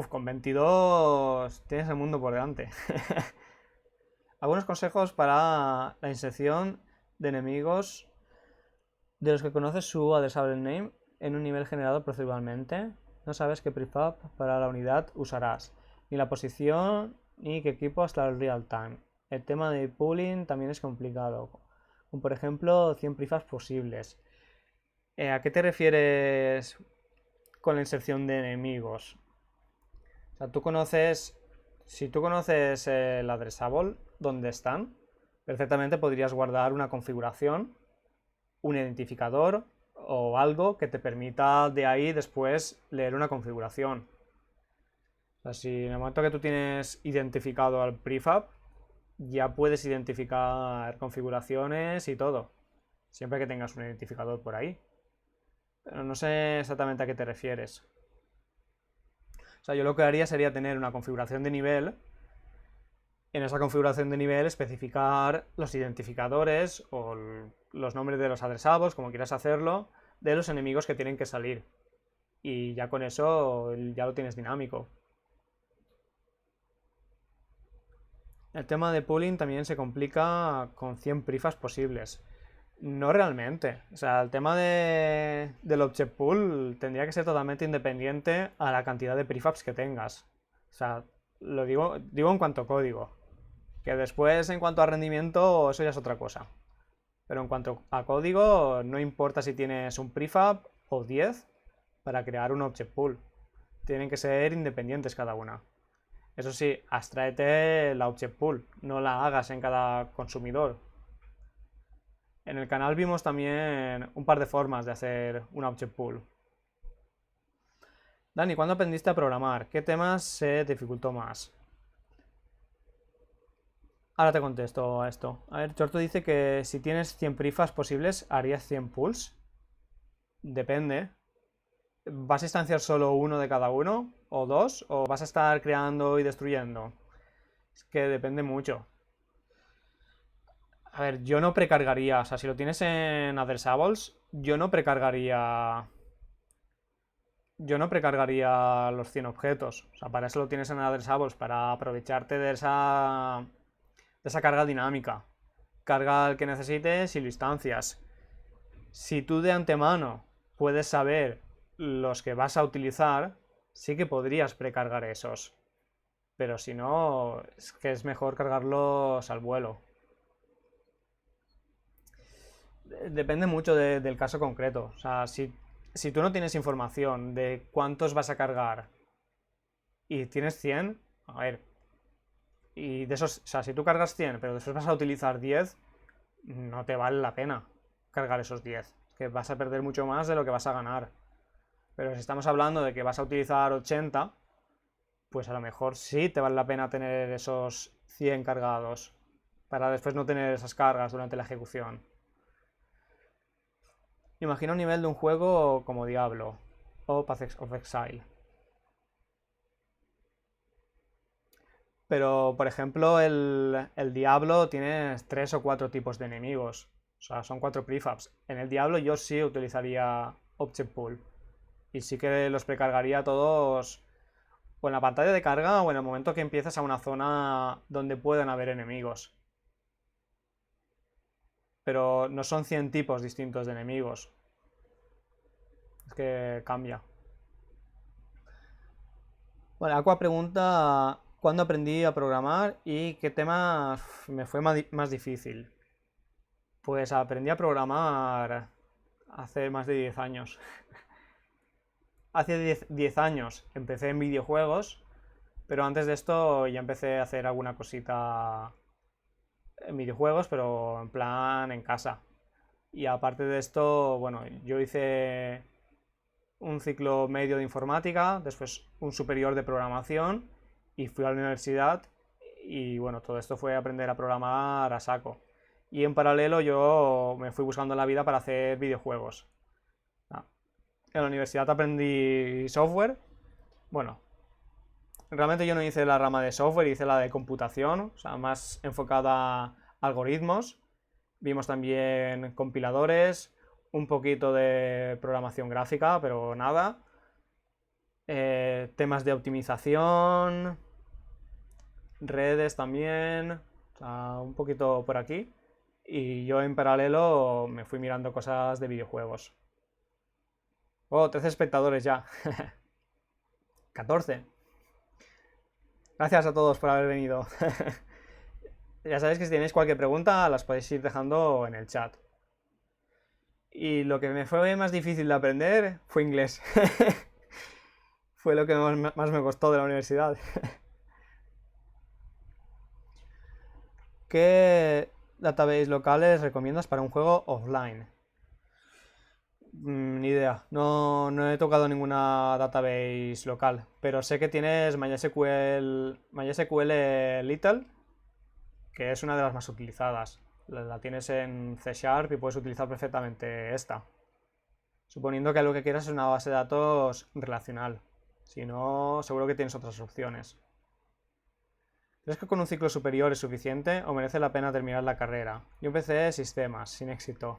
Con 22 tienes el mundo por delante. Algunos consejos para la inserción de enemigos de los que conoces su addressable name en un nivel generado proceduralmente. No sabes qué prefab para la unidad usarás, ni la posición ni qué equipo hasta el real time. El tema de pooling también es complicado, como por ejemplo 100 prefabs posibles. ¿A qué te refieres con la inserción de enemigos? O sea, si tú conoces el addressable, donde están, perfectamente podrías guardar una configuración, un identificador o algo que te permita de ahí después leer una configuración. O sea, si en el momento que tú tienes identificado al prefab, ya puedes identificar configuraciones y todo, siempre que tengas un identificador por ahí. Pero no sé exactamente a qué te refieres. O sea, yo lo que haría sería tener una configuración de nivel. En esa configuración de nivel especificar los identificadores o los nombres de los adresables, como quieras hacerlo, de los enemigos que tienen que salir. Y ya con eso ya lo tienes dinámico. El tema de pooling también se complica con 100 prefabs posibles. No realmente. O sea, el tema del object pool tendría que ser totalmente independiente a la cantidad de prefabs que tengas. O sea, lo digo en cuanto a código. Que después, en cuanto a rendimiento, eso ya es otra cosa. Pero en cuanto a código, no importa si tienes un prefab o 10 para crear un object pool. Tienen que ser independientes cada una. Eso sí, abstráete la object pool, no la hagas en cada consumidor. En el canal vimos también un par de formas de hacer una object pool. Dani, ¿cuándo aprendiste a programar? ¿Qué temas se dificultó más? Ahora te contesto a esto. A ver, Chorto dice que si tienes 100 prefabs posibles, harías 100 pools. Depende. ¿Vas a instanciar solo uno de cada uno? ¿O dos? ¿O vas a estar creando y destruyendo? Es que depende mucho. A ver, yo no precargaría. O sea, si lo tienes en adversables, yo no precargaría. Yo no precargaría los 100 objetos. O sea, para eso lo tienes en adversables, para aprovecharte de esa carga dinámica. Carga el que necesites y lo instancias. Si tú de antemano puedes saber los que vas a utilizar, sí que podrías precargar esos. Pero si no, es que es mejor cargarlos al vuelo. Depende mucho del caso concreto. O sea, si tú no tienes información de cuántos vas a cargar y tienes 100, a ver, y de esos, o sea, si tú cargas 100 pero después vas a utilizar 10, no te vale la pena cargar esos 10. Que vas a perder mucho más de lo que vas a ganar. Pero si estamos hablando de que vas a utilizar 80, pues a lo mejor sí te vale la pena tener esos 100 cargados para después no tener esas cargas durante la ejecución. Imagina un nivel de un juego como Diablo o Path of Exile. Pero, por ejemplo, el Diablo tiene 3 o 4 tipos de enemigos. O sea, son 4 prefabs. En el Diablo yo sí utilizaría Object Pool. Y sí que los precargaría todos o en la pantalla de carga o en el momento que empieces a una zona donde puedan haber enemigos. Pero no son 100 tipos distintos de enemigos. Es que cambia. Bueno, Aqua pregunta cuándo aprendí a programar y qué tema me fue más difícil. Pues aprendí a programar hace más de 10 años. Hace 10 años empecé en videojuegos, pero antes de esto ya empecé a hacer alguna cosita en videojuegos, pero en plan en casa. Y aparte de esto, bueno, yo hice un ciclo medio de informática, después un superior de programación y fui a la universidad y bueno, todo esto fue aprender a programar a saco. Y en paralelo yo me fui buscando la vida para hacer videojuegos. En la universidad aprendí software. Bueno, realmente yo no hice la rama de software, hice la de computación, o sea, más enfocada a algoritmos. Vimos también compiladores, un poquito de programación gráfica, pero nada. Temas de optimización, redes también, o sea, un poquito por aquí. Y yo en paralelo me fui mirando cosas de videojuegos. Oh, 13 espectadores ya. 14. Gracias a todos por haber venido. Ya sabéis que si tenéis cualquier pregunta las podéis ir dejando en el chat. Y lo que me fue más difícil de aprender fue inglés. Fue lo que más me costó de la universidad. ¿Qué database locales recomiendas para un juego offline? Ni idea. No he tocado ninguna database local. Pero sé que tienes MySQL Little, que es una de las más utilizadas. La tienes en C# y puedes utilizar perfectamente esta. Suponiendo que lo que quieras es una base de datos relacional. Si no, seguro que tienes otras opciones. ¿Crees que con un ciclo superior es suficiente o merece la pena terminar la carrera? Yo empecé sistemas, sin éxito.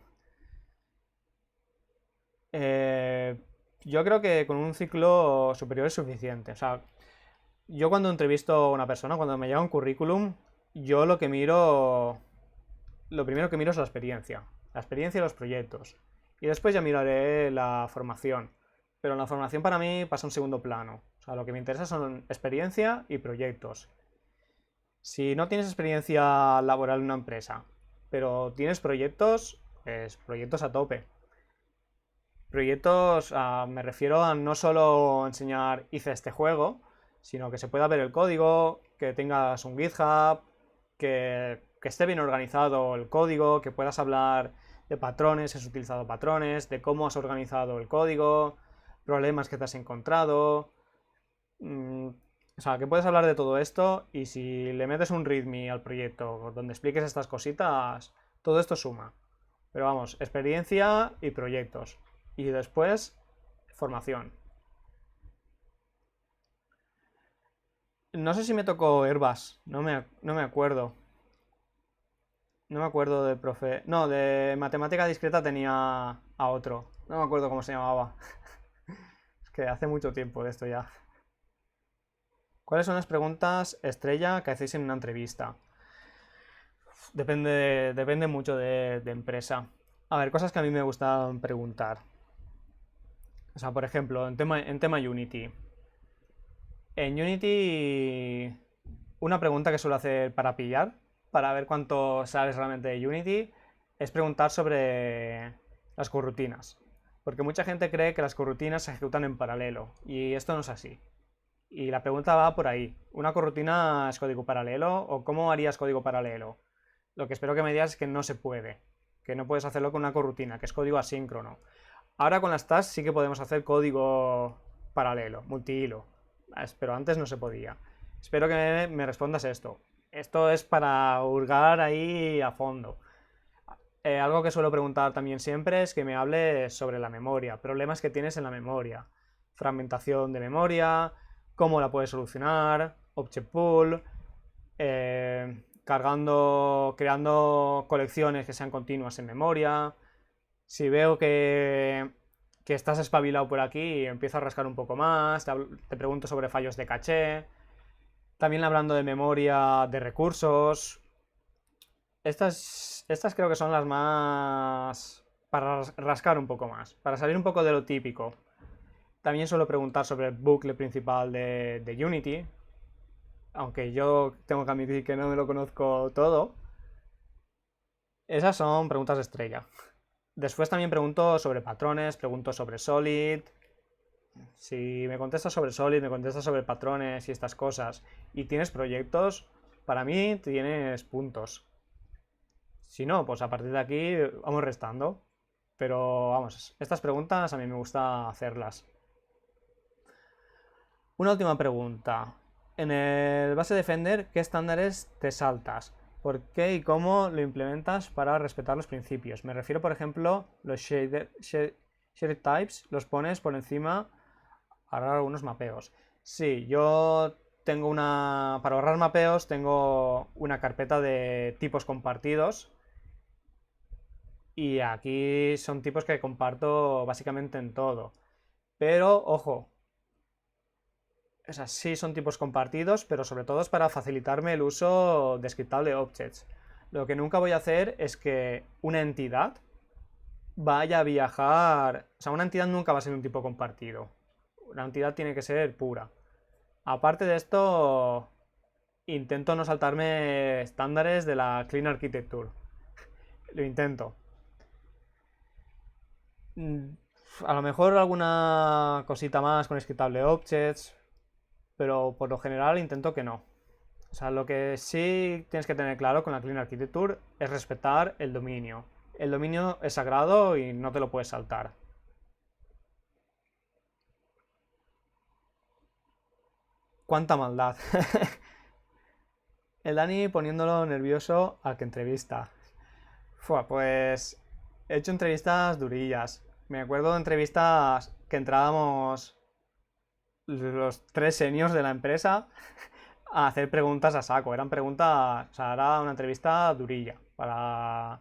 Yo creo que con un ciclo superior es suficiente. O sea, yo cuando entrevisto a una persona, cuando me llega un currículum, yo lo primero que miro es la experiencia y los proyectos. Y después ya miraré la formación. Pero la formación para mí pasa a un segundo plano. O sea, lo que me interesa son experiencia y proyectos. Si no tienes experiencia laboral en una empresa, pero tienes proyectos, pues proyectos a tope. Proyectos, me refiero a no solo enseñar hice este juego, sino que se pueda ver el código, que tengas un GitHub, que esté bien organizado el código, que puedas hablar de patrones, si has utilizado patrones, de cómo has organizado el código, problemas que te has encontrado. O sea, que puedes hablar de todo esto y si le metes un README al proyecto donde expliques estas cositas, todo esto suma. Pero vamos, experiencia y proyectos. Y después, formación. No sé si me tocó Airbus, no me acuerdo. No me acuerdo del profe. No, de matemática discreta tenía a otro. No me acuerdo cómo se llamaba. Es que hace mucho tiempo de esto ya. ¿Cuáles son las preguntas estrella que hacéis en una entrevista? Depende mucho de empresa. A ver, cosas que a mí me gustan preguntar. O sea, por ejemplo, en tema Unity. En Unity, una pregunta que suelo hacer para pillar, para ver cuánto sabes realmente de Unity, es preguntar sobre las corrutinas. Porque mucha gente cree que las corrutinas se ejecutan en paralelo, y esto no es así. Y la pregunta va por ahí. ¿Una corrutina es código paralelo o cómo harías código paralelo? Lo que espero que me digas es que no se puede, que no puedes hacerlo con una corrutina, que es código asíncrono. Ahora con las tasks sí que podemos hacer código paralelo, multihilo, pero antes no se podía. Espero que me respondas esto. Esto es para hurgar ahí a fondo. Algo que suelo preguntar también siempre es que me hables sobre la memoria, problemas que tienes en la memoria, fragmentación de memoria, cómo la puedes solucionar, object pool, creando colecciones que sean continuas en memoria. Si veo que estás espabilado por aquí, empiezo a rascar un poco más, te pregunto sobre fallos de caché, también hablando de memoria, de recursos. Estas creo que son las más para rascar un poco más, para salir un poco de lo típico. También suelo preguntar sobre el bucle principal de Unity, aunque yo tengo que admitir que no me lo conozco todo. Esas son preguntas de estrella. Después también pregunto sobre patrones, pregunto sobre Solid. Si me contestas sobre Solid, me contestas sobre patrones y estas cosas, y tienes proyectos, para mí tienes puntos. Si no, pues a partir de aquí vamos restando. Pero vamos, estas preguntas a mí me gusta hacerlas. Una última pregunta. En el base Defender, ¿qué estándares te saltas? ¿Por qué y cómo lo implementas para respetar los principios? Me refiero, por ejemplo, los shader types los pones por encima a ahorrar algunos mapeos. Sí, yo tengo una... Para ahorrar mapeos tengo una carpeta de tipos compartidos. Y aquí son tipos que comparto básicamente en todo. Pero, ojo, o sea, sí son tipos compartidos, pero sobre todo es para facilitarme el uso de scriptable objects. Lo que nunca voy a hacer es que una entidad vaya a viajar... O sea, una entidad nunca va a ser un tipo compartido. Una entidad tiene que ser pura. Aparte de esto, intento no saltarme estándares de la Clean Architecture. Lo intento. A lo mejor alguna cosita más con scriptable objects, pero por lo general intento que no. O sea, lo que sí tienes que tener claro con la Clean Architecture es respetar el dominio. El dominio es sagrado y no te lo puedes saltar. ¡Cuánta maldad! El Dani poniéndolo nervioso al que entrevista. Pues he hecho entrevistas durillas. Me acuerdo de entrevistas que entrábamos los tres seniors de la empresa a hacer preguntas a saco. Eran preguntas, o sea, era una entrevista durilla para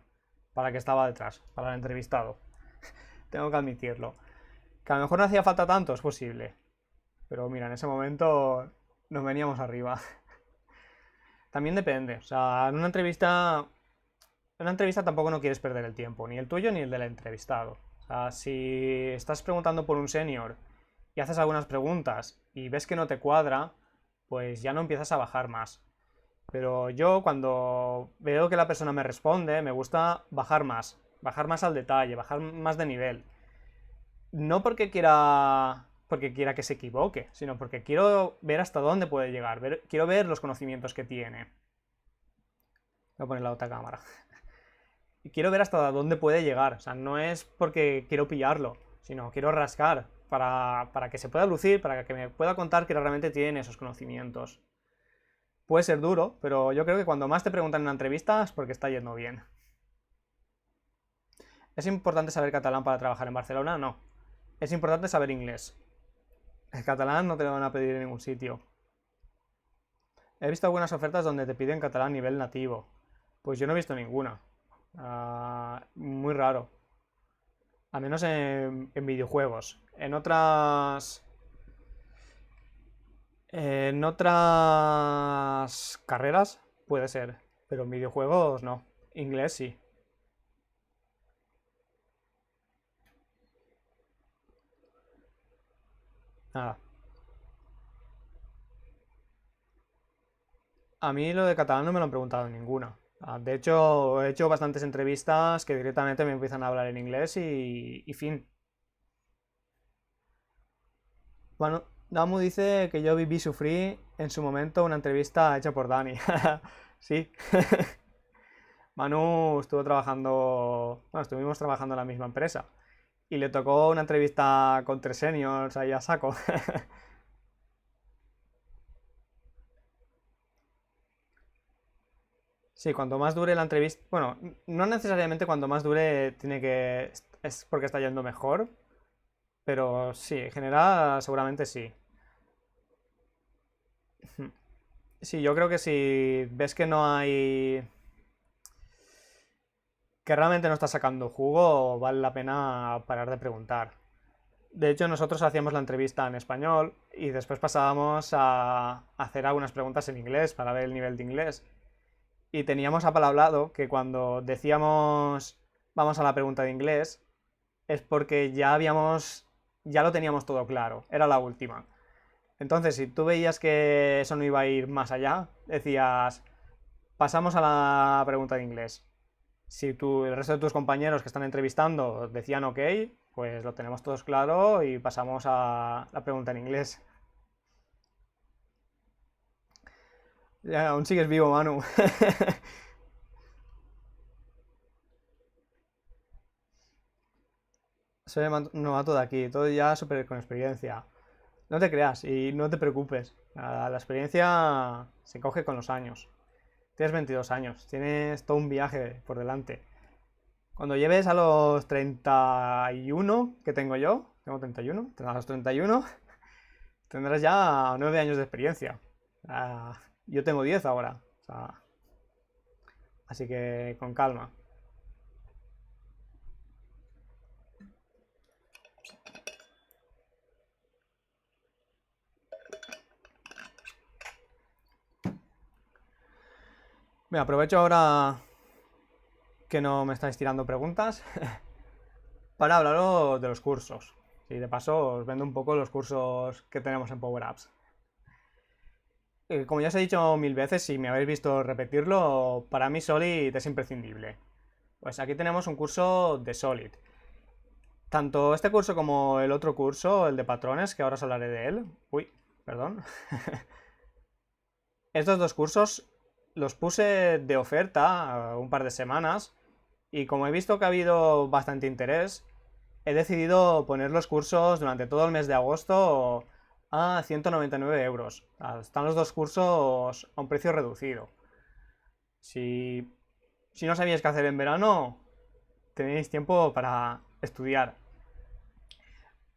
el que estaba detrás, para el entrevistado. Tengo que admitirlo. Que a lo mejor no hacía falta tanto, es posible. Pero mira, en ese momento nos veníamos arriba. También depende. O sea, en una entrevista tampoco no quieres perder el tiempo, ni el tuyo ni el del entrevistado. O sea, si estás preguntando por un senior y haces algunas preguntas y ves que no te cuadra, pues ya no empiezas a bajar más. Pero yo cuando veo que la persona me responde, me gusta bajar más al detalle, bajar más de nivel. No porque quiera que se equivoque, sino porque quiero ver hasta dónde puede llegar, quiero ver los conocimientos que tiene. Voy a poner la otra cámara. Y quiero ver hasta dónde puede llegar. O sea, no es porque quiero pillarlo, sino quiero rascar para que se pueda lucir, para que me pueda contar que realmente tiene esos conocimientos. Puede ser duro, pero yo creo que cuando más te preguntan en una entrevista es porque está yendo bien. ¿Es importante saber catalán para trabajar en Barcelona? No. Es importante saber inglés. El catalán no te lo van a pedir en ningún sitio. He visto algunas ofertas donde te piden catalán a nivel nativo. Pues yo no he visto ninguna. Muy raro. Al menos en videojuegos. En otras carreras puede ser, pero en videojuegos no. Inglés sí. Nada. A mí lo de catalán no me lo han preguntado en ninguna. De hecho, he hecho bastantes entrevistas que directamente me empiezan a hablar en inglés y fin. Bueno, Damu dice que yo viví y sufrí en su momento una entrevista hecha por Dani. Sí. Manu estuvo trabajando, bueno, estuvimos trabajando en la misma empresa y le tocó una entrevista con tres seniors ahí a saco. Sí, cuanto más dure la entrevista, bueno, no necesariamente cuanto más dure tiene que es porque está yendo mejor, pero sí, en general seguramente sí. Sí, yo creo que si ves que no hay... que realmente no está sacando jugo, vale la pena parar de preguntar. De hecho, nosotros hacíamos la entrevista en español y después pasábamos a hacer algunas preguntas en inglés para ver el nivel de inglés. Y teníamos apalabrado que cuando decíamos vamos a la pregunta de inglés es porque ya lo teníamos todo claro, era la última. Entonces, si tú veías que eso no iba a ir más allá, decías pasamos a la pregunta de inglés. Si el resto de tus compañeros que están entrevistando decían ok, pues lo tenemos todos claro y pasamos a la pregunta en inglés. Ya, aún sigues vivo, Manu. Soy novato de aquí, todo ya súper con experiencia. No te creas y no te preocupes. La experiencia se coge con los años. Tienes 22 años, tienes todo un viaje por delante. Cuando lleves a los 31 que tengo yo, tengo 31, a los 31 tendrás ya 9 años de experiencia. Yo tengo 10 ahora. Así que con calma. Me aprovecho ahora que no me estáis tirando preguntas para hablaros de los cursos. Y de paso os vendo un poco los cursos que tenemos en Power Apps. Como ya os he dicho mil veces, si me habéis visto repetirlo, para mí Solid es imprescindible. Pues aquí tenemos un curso de Solid. Tanto este curso como el otro curso, el de patrones, que ahora os hablaré de él. Uy, perdón. Estos dos cursos los puse de oferta un par de semanas y como he visto que ha habido bastante interés, he decidido poner los cursos durante todo el mes de agosto a 199 euros. Están los dos cursos a un precio reducido. Si, si no sabíais qué hacer en verano, tenéis tiempo para estudiar.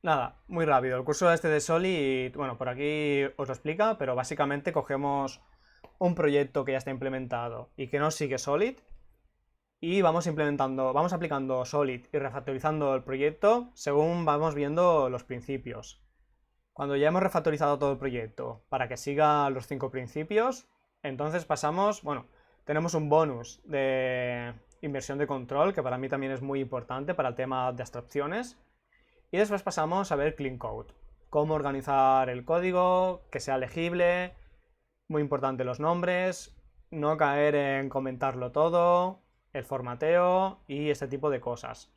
Nada, muy rápido. El curso este de Solid, bueno, por aquí os lo explica, pero básicamente cogemos un proyecto que ya está implementado y que no sigue Solid y vamos aplicando Solid y refactorizando el proyecto según vamos viendo los principios. Cuando ya hemos refactorizado todo el proyecto para que siga los 5 principios, entonces pasamos, bueno, tenemos un bonus de inversión de control que para mí también es muy importante para el tema de abstracciones. Y después pasamos a ver Clean Code, cómo organizar el código, que sea legible, muy importante los nombres, no caer en comentarlo todo, el formateo y este tipo de cosas.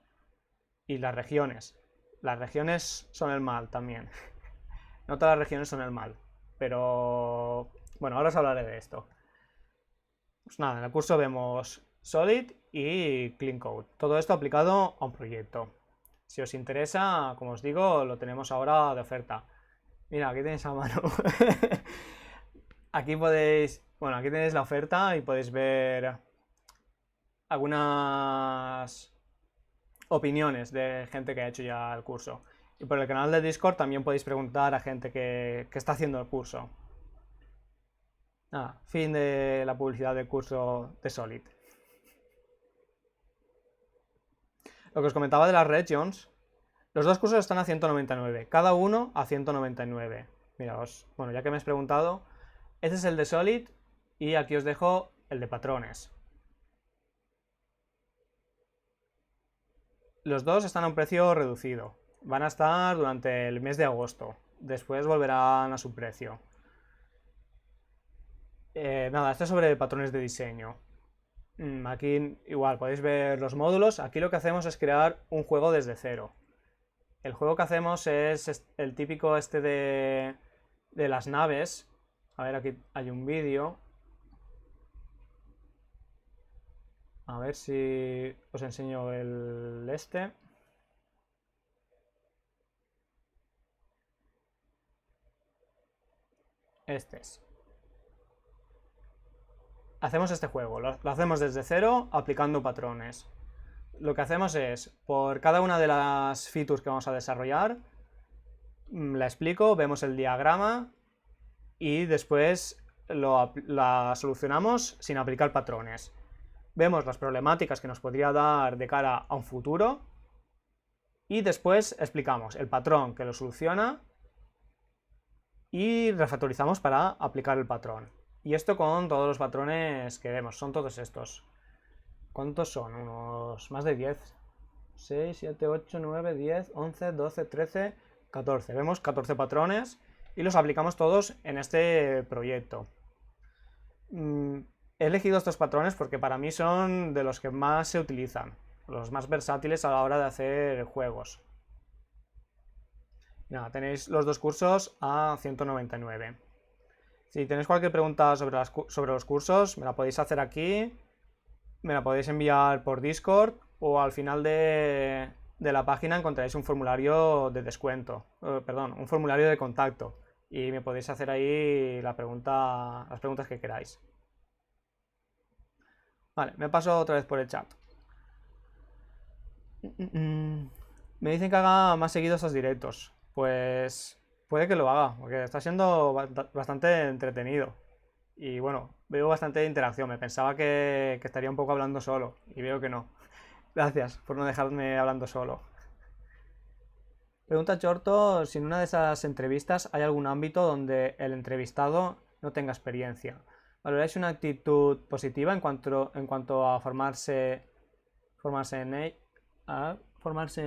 Y las regiones. Las regiones son el mal también. No todas las regiones son el mal, pero bueno, ahora os hablaré de esto. Pues nada, en el curso vemos Solid y Clean Code. Todo esto aplicado a un proyecto. Si os interesa, como os digo, lo tenemos ahora de oferta. Mira, aquí tenéis a mano. Aquí podéis, bueno, aquí tenéis la oferta y podéis ver algunas opiniones de gente que ha hecho ya el curso. Y por el canal de Discord también podéis preguntar a gente que está haciendo el curso. Nada, fin de la publicidad del curso de Solid. Lo que os comentaba de las regions, los dos cursos están a 199, cada uno a 199. Miraos, bueno, ya que me has preguntado, este es el de Solid y aquí os dejo el de patrones. Los dos están a un precio reducido. Van a estar durante el mes de agosto. Después volverán a su precio. Nada, esto es sobre patrones de diseño. Aquí igual podéis ver los módulos. Aquí lo que hacemos es crear un juego desde cero. El juego que hacemos es el típico este de las naves. A ver, aquí hay un vídeo. A ver si os enseño el este. Este es. Hacemos este juego, lo hacemos desde cero aplicando patrones. Lo que hacemos es, por cada una de las features que vamos a desarrollar, la explico, vemos el diagrama y después la solucionamos sin aplicar patrones. Vemos las problemáticas que nos podría dar de cara a un futuro y después explicamos el patrón que lo soluciona y refactorizamos para aplicar el patrón. Y esto con todos los patrones que vemos, son todos estos. ¿Cuántos son? Unos más de 10. 6, 7, 8, 9, 10, 11, 12, 13, 14. Vemos 14 patrones y los aplicamos todos en este proyecto. He elegido estos patrones porque para mí son de los que más se utilizan, los más versátiles a la hora de hacer juegos. Nada, tenéis los dos cursos a 199. Si tenéis cualquier pregunta sobre los cursos, me la podéis hacer aquí, me la podéis enviar por Discord o al final de la página encontraréis un formulario de descuento, perdón, un formulario de contacto y me podéis hacer ahí las preguntas que queráis. Vale, me paso otra vez por el chat. Me dicen que haga más seguido estos directos. Pues puede que lo haga, porque está siendo bastante entretenido. Y bueno, veo bastante interacción. Me pensaba que estaría un poco hablando solo y veo que no. Gracias por no dejarme hablando solo. Pregunta Chorto si en una de esas entrevistas hay algún ámbito donde el entrevistado no tenga experiencia. ¿Valoráis una actitud positiva en cuanto a formarse en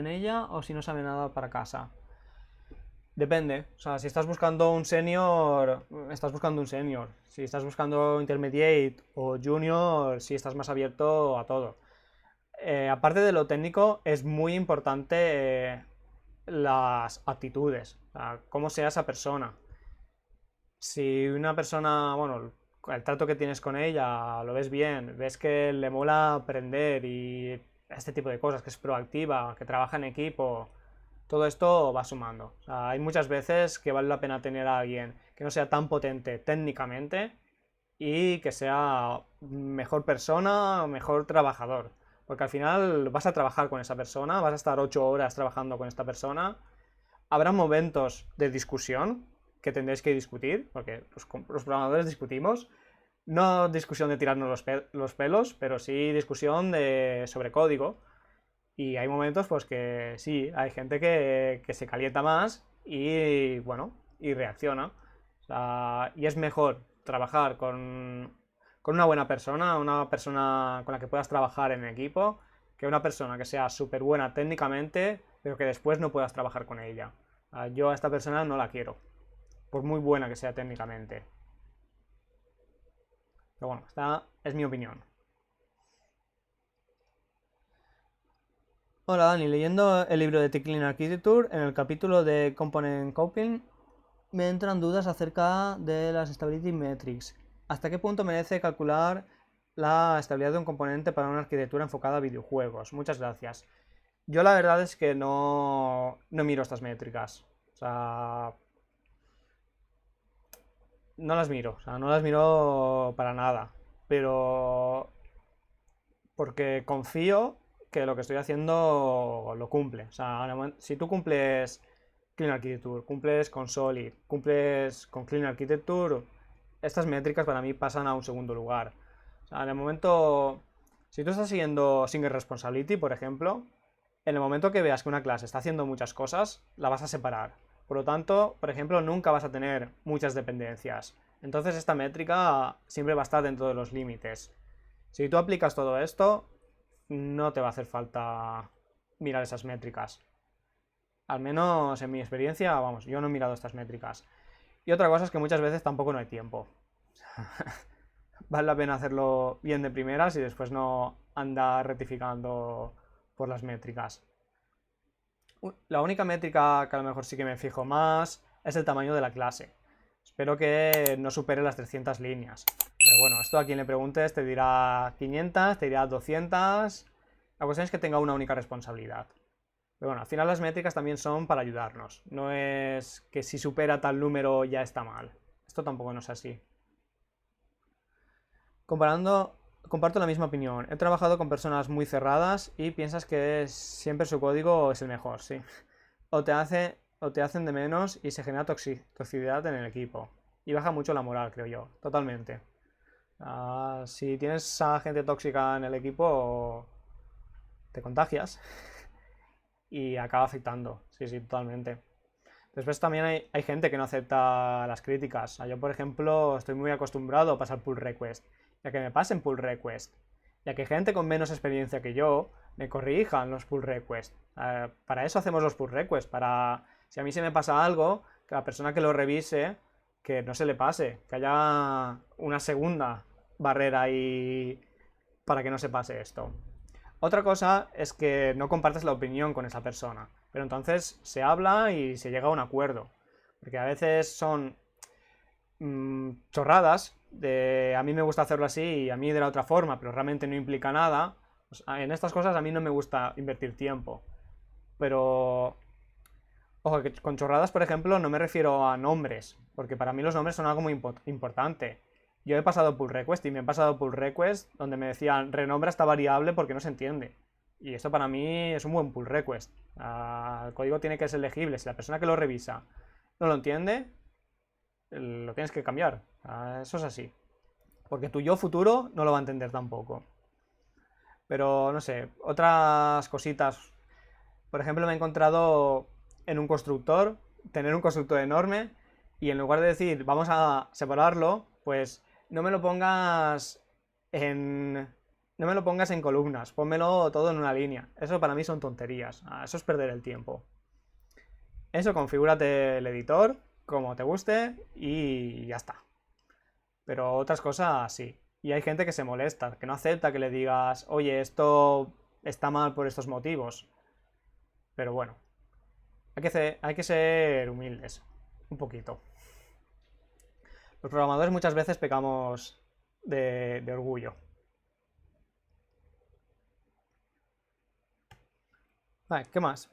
ella o si no sabe nada para casa? Depende, o sea, si estás buscando un senior, estás buscando un senior. Si estás buscando intermediate o junior, sí estás más abierto a todo. Aparte de lo técnico, es muy importante las actitudes, o sea, cómo sea esa persona. Si una persona, bueno, el trato que tienes con ella, lo ves bien, ves que le mola aprender y este tipo de cosas, que es proactiva, que trabaja en equipo, todo esto va sumando. O sea, hay muchas veces que vale la pena tener a alguien que no sea tan potente técnicamente y que sea mejor persona, mejor trabajador. Porque al final vas a trabajar con esa persona, vas a estar 8 horas trabajando con esta persona. Habrá momentos de discusión que tendréis que discutir, porque los programadores discutimos. No discusión de tirarnos los pelos, pero sí discusión sobre código. Y hay momentos pues que sí, hay gente que se calienta más y bueno, y reacciona. O sea, y es mejor trabajar con una buena persona, una persona con la que puedas trabajar en equipo, que una persona que sea súper buena técnicamente, pero que después no puedas trabajar con ella. Yo a esta persona no la quiero, por muy buena que sea técnicamente. Pero bueno, esta es mi opinión. Hola Dani, leyendo el libro de Clean Architecture, en el capítulo de Component Coping, me entran dudas acerca de las Stability Metrics. ¿Hasta qué punto merece calcular la estabilidad de un componente para una arquitectura enfocada a videojuegos? Muchas gracias. Yo la verdad es que no miro estas métricas. O sea, no las miro. O sea, no las miro para nada. Pero porque confío que lo que estoy haciendo lo cumple. O sea, si tú cumples Clean Architecture, cumples con Solid, cumples con Clean Architecture, estas métricas para mí pasan a un segundo lugar. O sea, en el momento, si tú estás siguiendo Single Responsibility, por ejemplo, en el momento que veas que una clase está haciendo muchas cosas, la vas a separar. Por lo tanto, por ejemplo, nunca vas a tener muchas dependencias. Entonces esta métrica siempre va a estar dentro de los límites. Si tú aplicas todo esto, no te va a hacer falta mirar esas métricas. Al menos en mi experiencia, vamos, yo no he mirado estas métricas. Y otra cosa es que muchas veces tampoco no hay tiempo. Vale la pena hacerlo bien de primeras y después no andar rectificando por las métricas. La única métrica que a lo mejor sí que me fijo más es el tamaño de la clase. Espero que no supere las 300 líneas. Pero bueno, esto a quien le preguntes te dirá 500, te dirá 200. La cuestión es que tenga una única responsabilidad. Pero bueno, al final las métricas también son para ayudarnos. No es que si supera tal número ya está mal. Esto tampoco no es así. Comparto la misma opinión. He trabajado con personas muy cerradas y piensas que siempre su código es el mejor, sí. O te hacen de menos y se genera toxicidad en el equipo. y baja mucho la moral, creo yo, totalmente. Si tienes a gente tóxica en el equipo, te contagias y acaba afectando, sí, sí, totalmente. Después también hay gente que no acepta las críticas. Yo, por ejemplo, estoy muy acostumbrado a pasar pull request, ya que me pasen pull request, ya que gente con menos experiencia que yo me corrijan los pull requests. Para eso hacemos los pull requests, para si a mí se me pasa algo, que la persona que lo revise, que no se le pase, que haya una segunda barrera ahí para que no se pase esto. Otra cosa es que no compartes la opinión con esa persona, pero entonces se habla y se llega a un acuerdo, porque a veces son chorradas de a mí me gusta hacerlo así y a mí de la otra forma, pero realmente no implica nada. Pues, en estas cosas a mí no me gusta invertir tiempo, pero ojo, que con chorradas, por ejemplo, no me refiero a nombres, porque para mí los nombres son algo muy importante. Yo he pasado pull request y me he pasado pull request donde me decían renombra esta variable porque no se entiende. Y esto para mí es un buen pull request. El código tiene que ser legible. Si la persona que lo revisa no lo entiende, lo tienes que cambiar. Eso es así. Porque tu yo futuro no lo va a entender tampoco. Pero no sé, otras cositas. Por ejemplo, me he encontrado en un constructor, tener un constructor enorme y en lugar de decir vamos a separarlo, pues no me lo pongas en columnas, pónmelo todo en una línea. Eso para mí son tonterías, eso es perder el tiempo. Eso, configúrate el editor como te guste y ya está. Pero otras cosas sí. Y hay gente que se molesta, que no acepta que le digas, oye, esto está mal por estos motivos. Pero bueno, hay que ser humildes, un poquito. Los programadores muchas veces pecamos de orgullo. Vale, ¿qué más?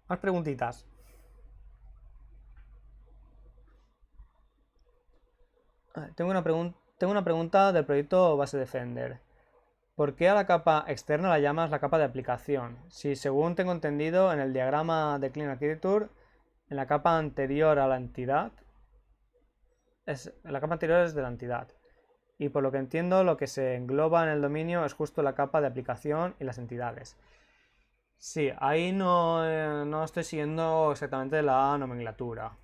Más preguntitas. Tengo una pregunta del proyecto Base Defender. ¿Por qué a la capa externa la llamas la capa de aplicación? Si según tengo entendido en el diagrama de Clean Architecture, en la capa anterior a la entidad, la capa anterior es de la entidad. Y por lo que entiendo, lo que se engloba en el dominio es justo la capa de aplicación y las entidades. Sí, ahí no estoy siguiendo exactamente la nomenclatura.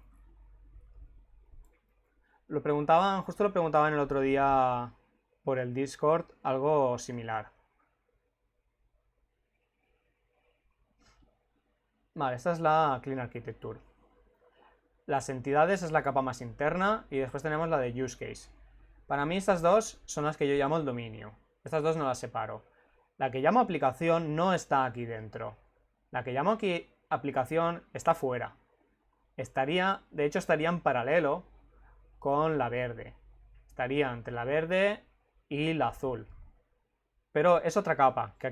Justo lo preguntaban el otro día por el Discord, algo similar. Vale, esta es la Clean Architecture. Las entidades es la capa más interna y después tenemos la de Use Case. Para mí estas dos son las que yo llamo el dominio. Estas dos no las separo. La que llamo aplicación no está aquí dentro. La que llamo aquí aplicación está fuera. De hecho estaría en paralelo con la verde. Estaría entre la verde y la azul. Pero es otra capa que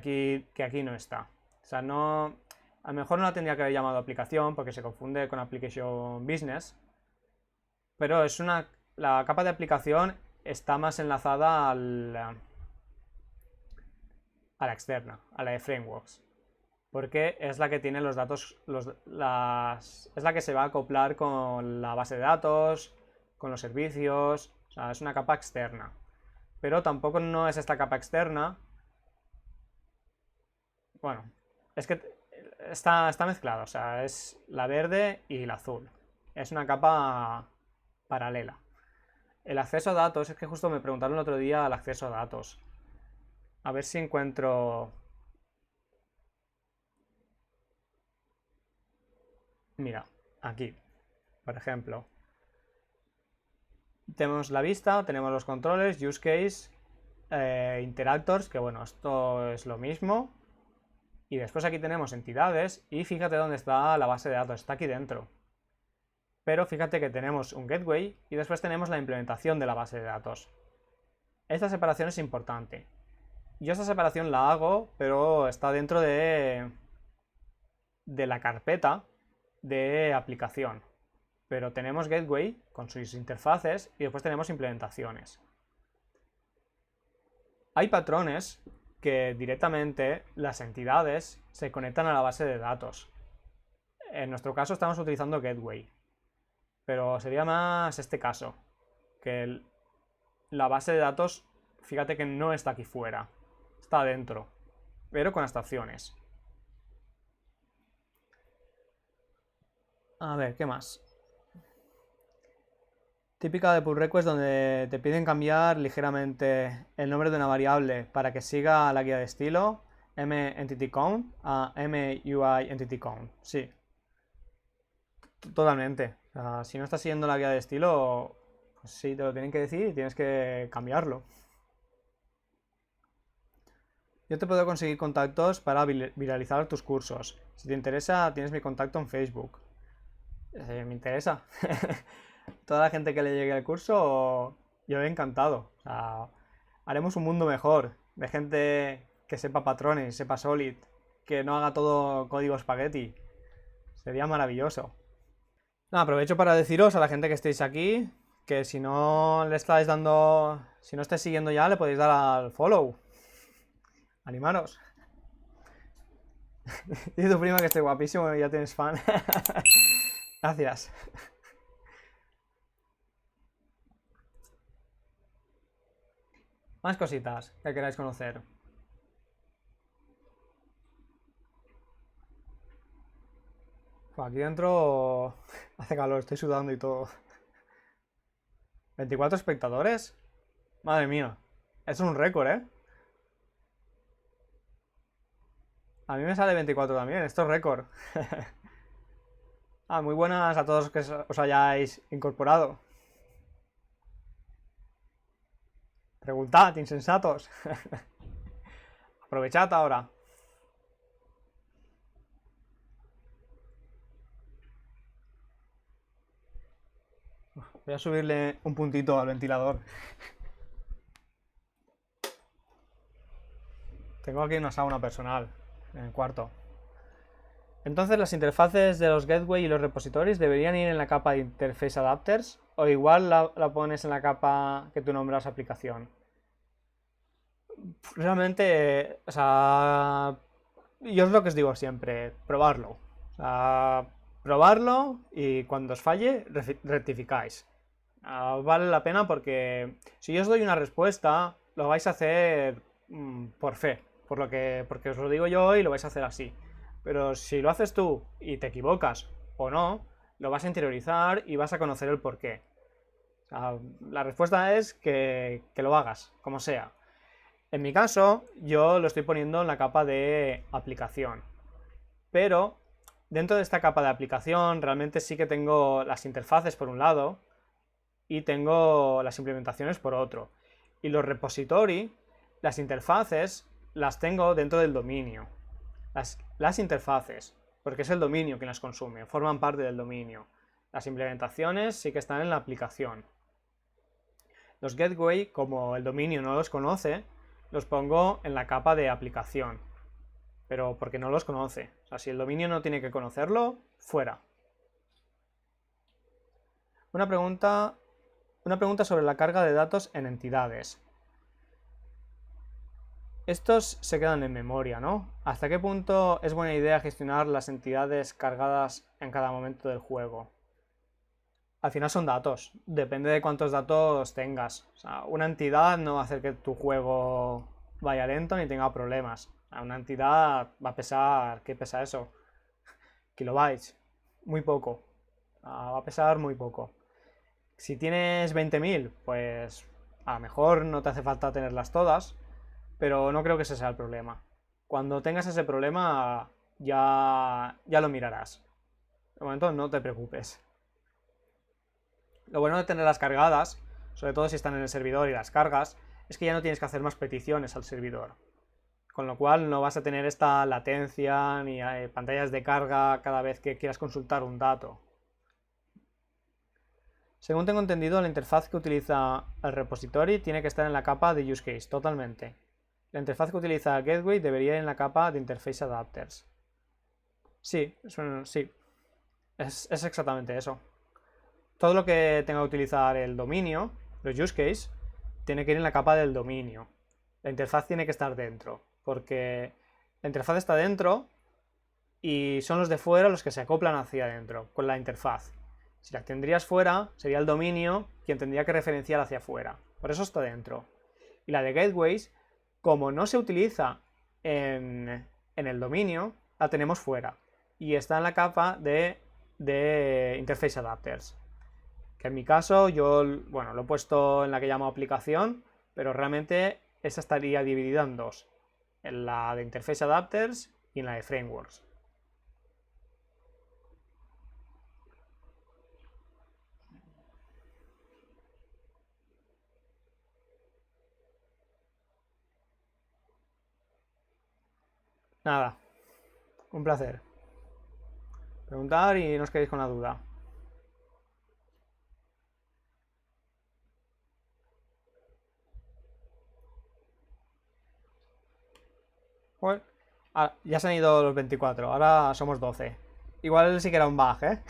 aquí no está. O sea, no. A lo mejor no la tendría que haber llamado aplicación porque se confunde con Application Business. Pero la capa de aplicación está más enlazada a la externa, a la de frameworks. Porque es la que tiene los datos, es la que se va a acoplar con la base de datos, con los servicios, o sea, es una capa externa. Pero tampoco no es esta capa externa. Bueno, es que está mezclado, o sea, es la verde y la azul. Es una capa paralela. El acceso a datos, es que justo me preguntaron el otro día el acceso a datos. A ver si encuentro. Mira, aquí, por ejemplo. Tenemos la vista, tenemos los controles, use case, interactors, que bueno, esto es lo mismo. Y después aquí tenemos entidades y fíjate dónde está la base de datos, está aquí dentro. Pero fíjate que tenemos un gateway y después tenemos la implementación de la base de datos. Esta separación es importante. Yo esta separación la hago, pero está dentro de la carpeta de aplicación. Pero tenemos gateway con sus interfaces y después tenemos implementaciones. Hay patrones que directamente las entidades se conectan a la base de datos. En nuestro caso estamos utilizando gateway. pero sería más este caso, que la base de datos, fíjate que no está aquí fuera, está adentro, pero con abstracciones. A ver, ¿qué más? Típica de pull request donde te piden cambiar ligeramente el nombre de una variable para que siga la guía de estilo mEntityCount a mUIEntityCount. Sí, totalmente. O sea, si no estás siguiendo la guía de estilo, pues sí, te lo tienen que decir y tienes que cambiarlo. Yo te puedo conseguir contactos para viralizar tus cursos. Si te interesa, tienes mi contacto en Facebook. Me interesa. Toda la gente que le llegue al curso, yo he encantado. O sea, haremos un mundo mejor, de gente que sepa patrones, sepa Solid, que no haga todo código espagueti. Sería maravilloso. Nada, aprovecho para deciros a la gente que estéis aquí que si no le estáis dando, si no estáis siguiendo ya, le podéis dar al follow. Animaros. Dice tu prima que estoy guapísimo y ya tienes fan. Gracias. Más cositas que queráis conocer. Aquí dentro hace calor, estoy sudando y todo. ¿24 espectadores? Madre mía. Es un récord, ¿eh? A mí me sale 24 también, esto es récord. Muy buenas a todos que os hayáis incorporado. Preguntad, insensatos. Aprovechad ahora. Voy a subirle un puntito al ventilador. Tengo aquí una sauna personal en el cuarto. Entonces las interfaces de los gateway y los repositorios deberían ir en la capa de interface adapters o igual la pones en la capa que tú nombras aplicación. Realmente, o sea, yo es lo que os digo siempre, probarlo. O sea, probarlo y cuando os falle, rectificáis. Vale la pena porque si yo os doy una respuesta, lo vais a hacer por fe, porque os lo digo yo y lo vais a hacer así. Pero si lo haces tú y te equivocas o no, lo vas a interiorizar y vas a conocer el porqué. O sea, la respuesta es que lo hagas, como sea. En mi caso, yo lo estoy poniendo en la capa de aplicación. Pero dentro de esta capa de aplicación realmente sí que tengo las interfaces por un lado y tengo las implementaciones por otro. Y los repository, las interfaces, las tengo dentro del dominio. Las interfaces, porque es el dominio quien las consume, forman parte del dominio. Las implementaciones sí que están en la aplicación. Los gateway, como el dominio no los conoce, los pongo en la capa de aplicación. Pero porque no los conoce. O sea, si el dominio no tiene que conocerlo, fuera. Una pregunta sobre la carga de datos en entidades. Estos se quedan en memoria, ¿no? ¿Hasta qué punto es buena idea gestionar las entidades cargadas en cada momento del juego? Al final son datos, depende de cuántos datos tengas. O sea, una entidad no va a hacer que tu juego vaya lento ni tenga problemas. Una entidad va a pesar, ¿qué pesa eso? Kilobytes, muy poco. Va a pesar muy poco. Si tienes 20.000, pues a lo mejor no te hace falta tenerlas todas, pero no creo que ese sea el problema. Cuando tengas ese problema ya lo mirarás. De momento no te preocupes. Lo bueno de tenerlas cargadas, sobre todo si están en el servidor y las cargas, es que ya no tienes que hacer más peticiones al servidor. Con lo cual no vas a tener esta latencia ni pantallas de carga cada vez que quieras consultar un dato. Según tengo entendido, la interfaz que utiliza el repository tiene que estar en la capa de use case, totalmente. La interfaz que utiliza el gateway debería ir en la capa de interface adapters. Sí, sí. Es exactamente eso. Todo lo que tenga que utilizar el dominio, los use case, tiene que ir en la capa del dominio. La interfaz tiene que estar dentro, porque la interfaz está dentro y son los de fuera los que se acoplan hacia adentro con la interfaz. Si la tendrías fuera, sería el dominio quien tendría que referenciar hacia afuera. Por eso está dentro. Y la de gateways, como no se utiliza en el dominio, la tenemos fuera. Y está en la capa de interface adapters. Que en mi caso, yo, bueno, lo he puesto en la que llamo aplicación, pero realmente esa estaría dividida en dos. En la de interface adapters y en la de frameworks. Nada, un placer. Preguntar y no os quedéis con la duda. Joder, ya se han ido los 24, ahora somos 12. Igual sí que era un bug, ¿eh?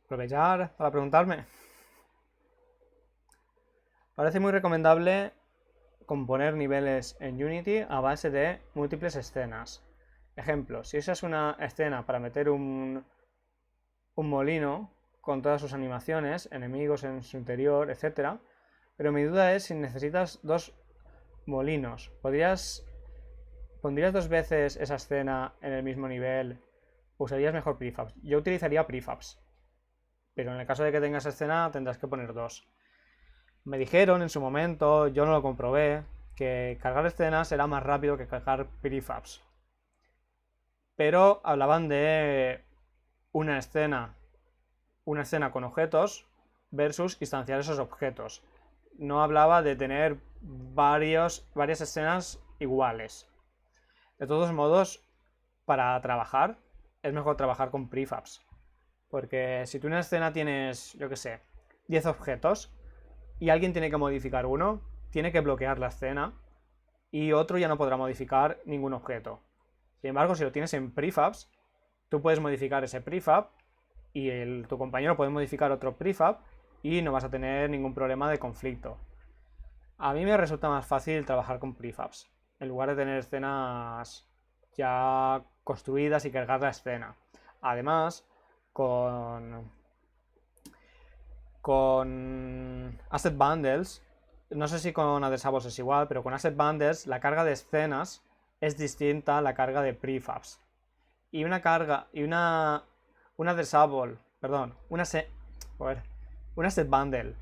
Aprovechar para preguntarme. Parece muy recomendable componer niveles en Unity a base de múltiples escenas. Ejemplo, si usas una escena para meter un molino con todas sus animaciones, enemigos en su interior, etc. Pero mi duda es si necesitas dos molinos. ¿Pondrías dos veces esa escena en el mismo nivel? ¿Usarías mejor prefabs? Yo utilizaría prefabs. Pero en el caso de que tengas escena tendrás que poner dos. Me dijeron en su momento, yo no lo comprobé, que cargar escenas era más rápido que cargar prefabs. Pero hablaban de una escena con objetos versus instanciar esos objetos. No hablaba de tener varias escenas iguales. De todos modos, para trabajar, es mejor trabajar con prefabs. Porque si tú en una escena tienes, yo que sé, 10 objetos y alguien tiene que modificar uno, tiene que bloquear la escena y otro ya no podrá modificar ningún objeto. Sin embargo, si lo tienes en prefabs, tú puedes modificar ese prefab y tu compañero puede modificar otro prefab y no vas a tener ningún problema de conflicto. A mí me resulta más fácil trabajar con prefabs, en lugar de tener escenas ya construidas y cargar la escena. Además, con Asset Bundles, no sé si con Adesabos es igual, pero con Asset Bundles la carga de escenas es distinta a la carga de prefabs. Y una carga, y un Adesable, perdón, un Asset Bundle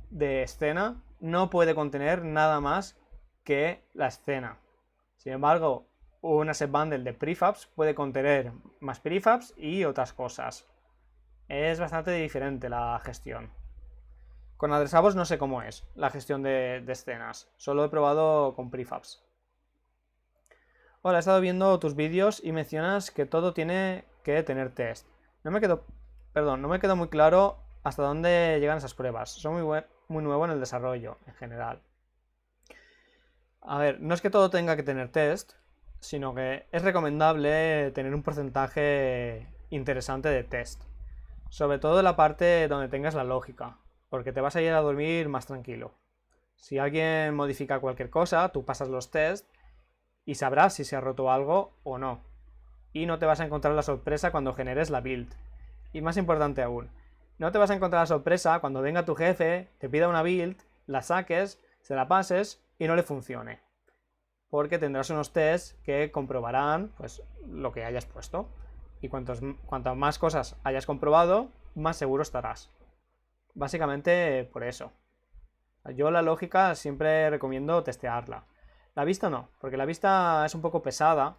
de escena no puede contener nada más que la escena. Sin embargo, un Asset Bundle de prefabs puede contener más prefabs y otras cosas. Es bastante diferente la gestión. Con Adresabos no sé cómo es la gestión de escenas. Solo he probado con prefabs. Hola, he estado viendo tus vídeos y mencionas que todo tiene que tener test. No me quedó muy claro hasta dónde llegan esas pruebas. Soy muy nuevo en el desarrollo, en general. A ver, no es que todo tenga que tener test, sino que es recomendable tener un porcentaje interesante de test. Sobre todo en la parte donde tengas la lógica, porque te vas a ir a dormir más tranquilo. Si alguien modifica cualquier cosa, tú pasas los tests y sabrás si se ha roto algo o no. Y no te vas a encontrar la sorpresa cuando generes la build. Y más importante aún, no te vas a encontrar la sorpresa cuando venga tu jefe, te pida una build, la saques, se la pases y no le funcione. Porque tendrás unos tests que comprobarán pues, lo que hayas puesto. Y cuantas más cosas hayas comprobado, más seguro estarás. Básicamente por eso. Yo la lógica siempre recomiendo testearla. La vista no, porque la vista es un poco pesada,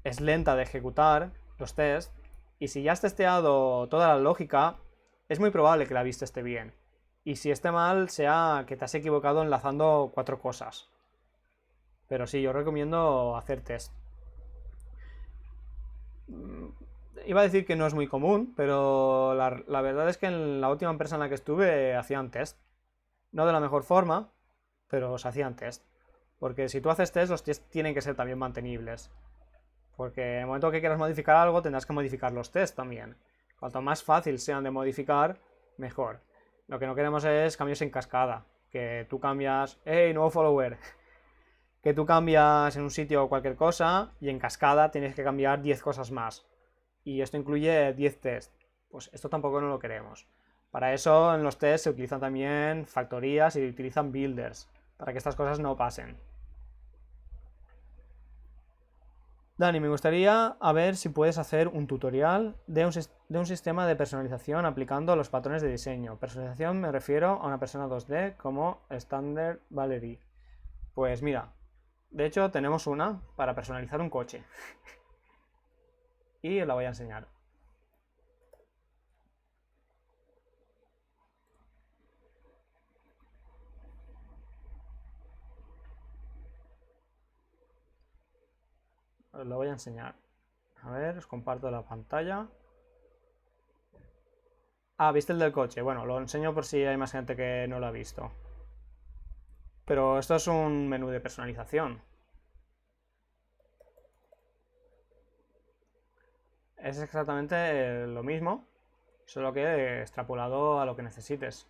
es lenta de ejecutar los tests, y si ya has testeado toda la lógica, es muy probable que la vista esté bien. Y si esté mal, sea que te has equivocado enlazando 4 cosas. Pero sí, yo recomiendo hacer test. Iba a decir que no es muy común, pero la verdad es que en la última empresa en la que estuve hacían test. No de la mejor forma, pero se hacían test. Porque si tú haces test, los test tienen que ser también mantenibles. Porque en el momento que quieras modificar algo, tendrás que modificar los tests también. Cuanto más fácil sean de modificar, mejor. Lo que no queremos es cambios en cascada. Que tú cambias, ¡hey, nuevo follower! Que tú cambias en un sitio cualquier cosa y en cascada tienes que cambiar 10 cosas más. Y esto incluye 10 tests. Pues esto tampoco no lo queremos. Para eso en los tests se utilizan también factorías y utilizan builders, para que estas cosas no pasen. Dani, me gustaría a ver si puedes hacer un tutorial de un sistema de personalización aplicando los patrones de diseño. Personalización me refiero a una persona 2D como Standard Valerie. Pues mira, de hecho tenemos una para personalizar un coche. Y os la voy a enseñar. Os lo voy a enseñar. A ver, os comparto la pantalla. Ah, ¿viste el del coche? Bueno, lo enseño por si hay más gente que no lo ha visto. Pero esto es un menú de personalización. Es exactamente lo mismo, solo que extrapolado a lo que necesites.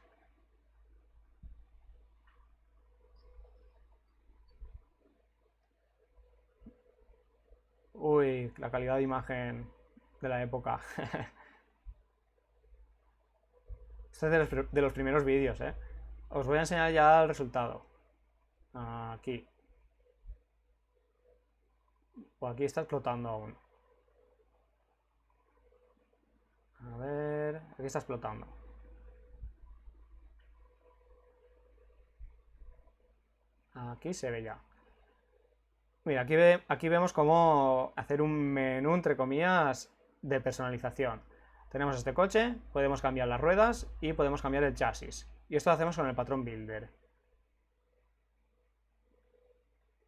Uy, la calidad de imagen de la época. Este es de los primeros vídeos, ¿eh? Os voy a enseñar ya el resultado. Aquí. O aquí está explotando aún. A ver, aquí está explotando. Aquí se ve ya. Mira, aquí vemos cómo hacer un menú, entre comillas, de personalización. Tenemos este coche, podemos cambiar las ruedas y podemos cambiar el chasis. Y esto lo hacemos con el patrón Builder.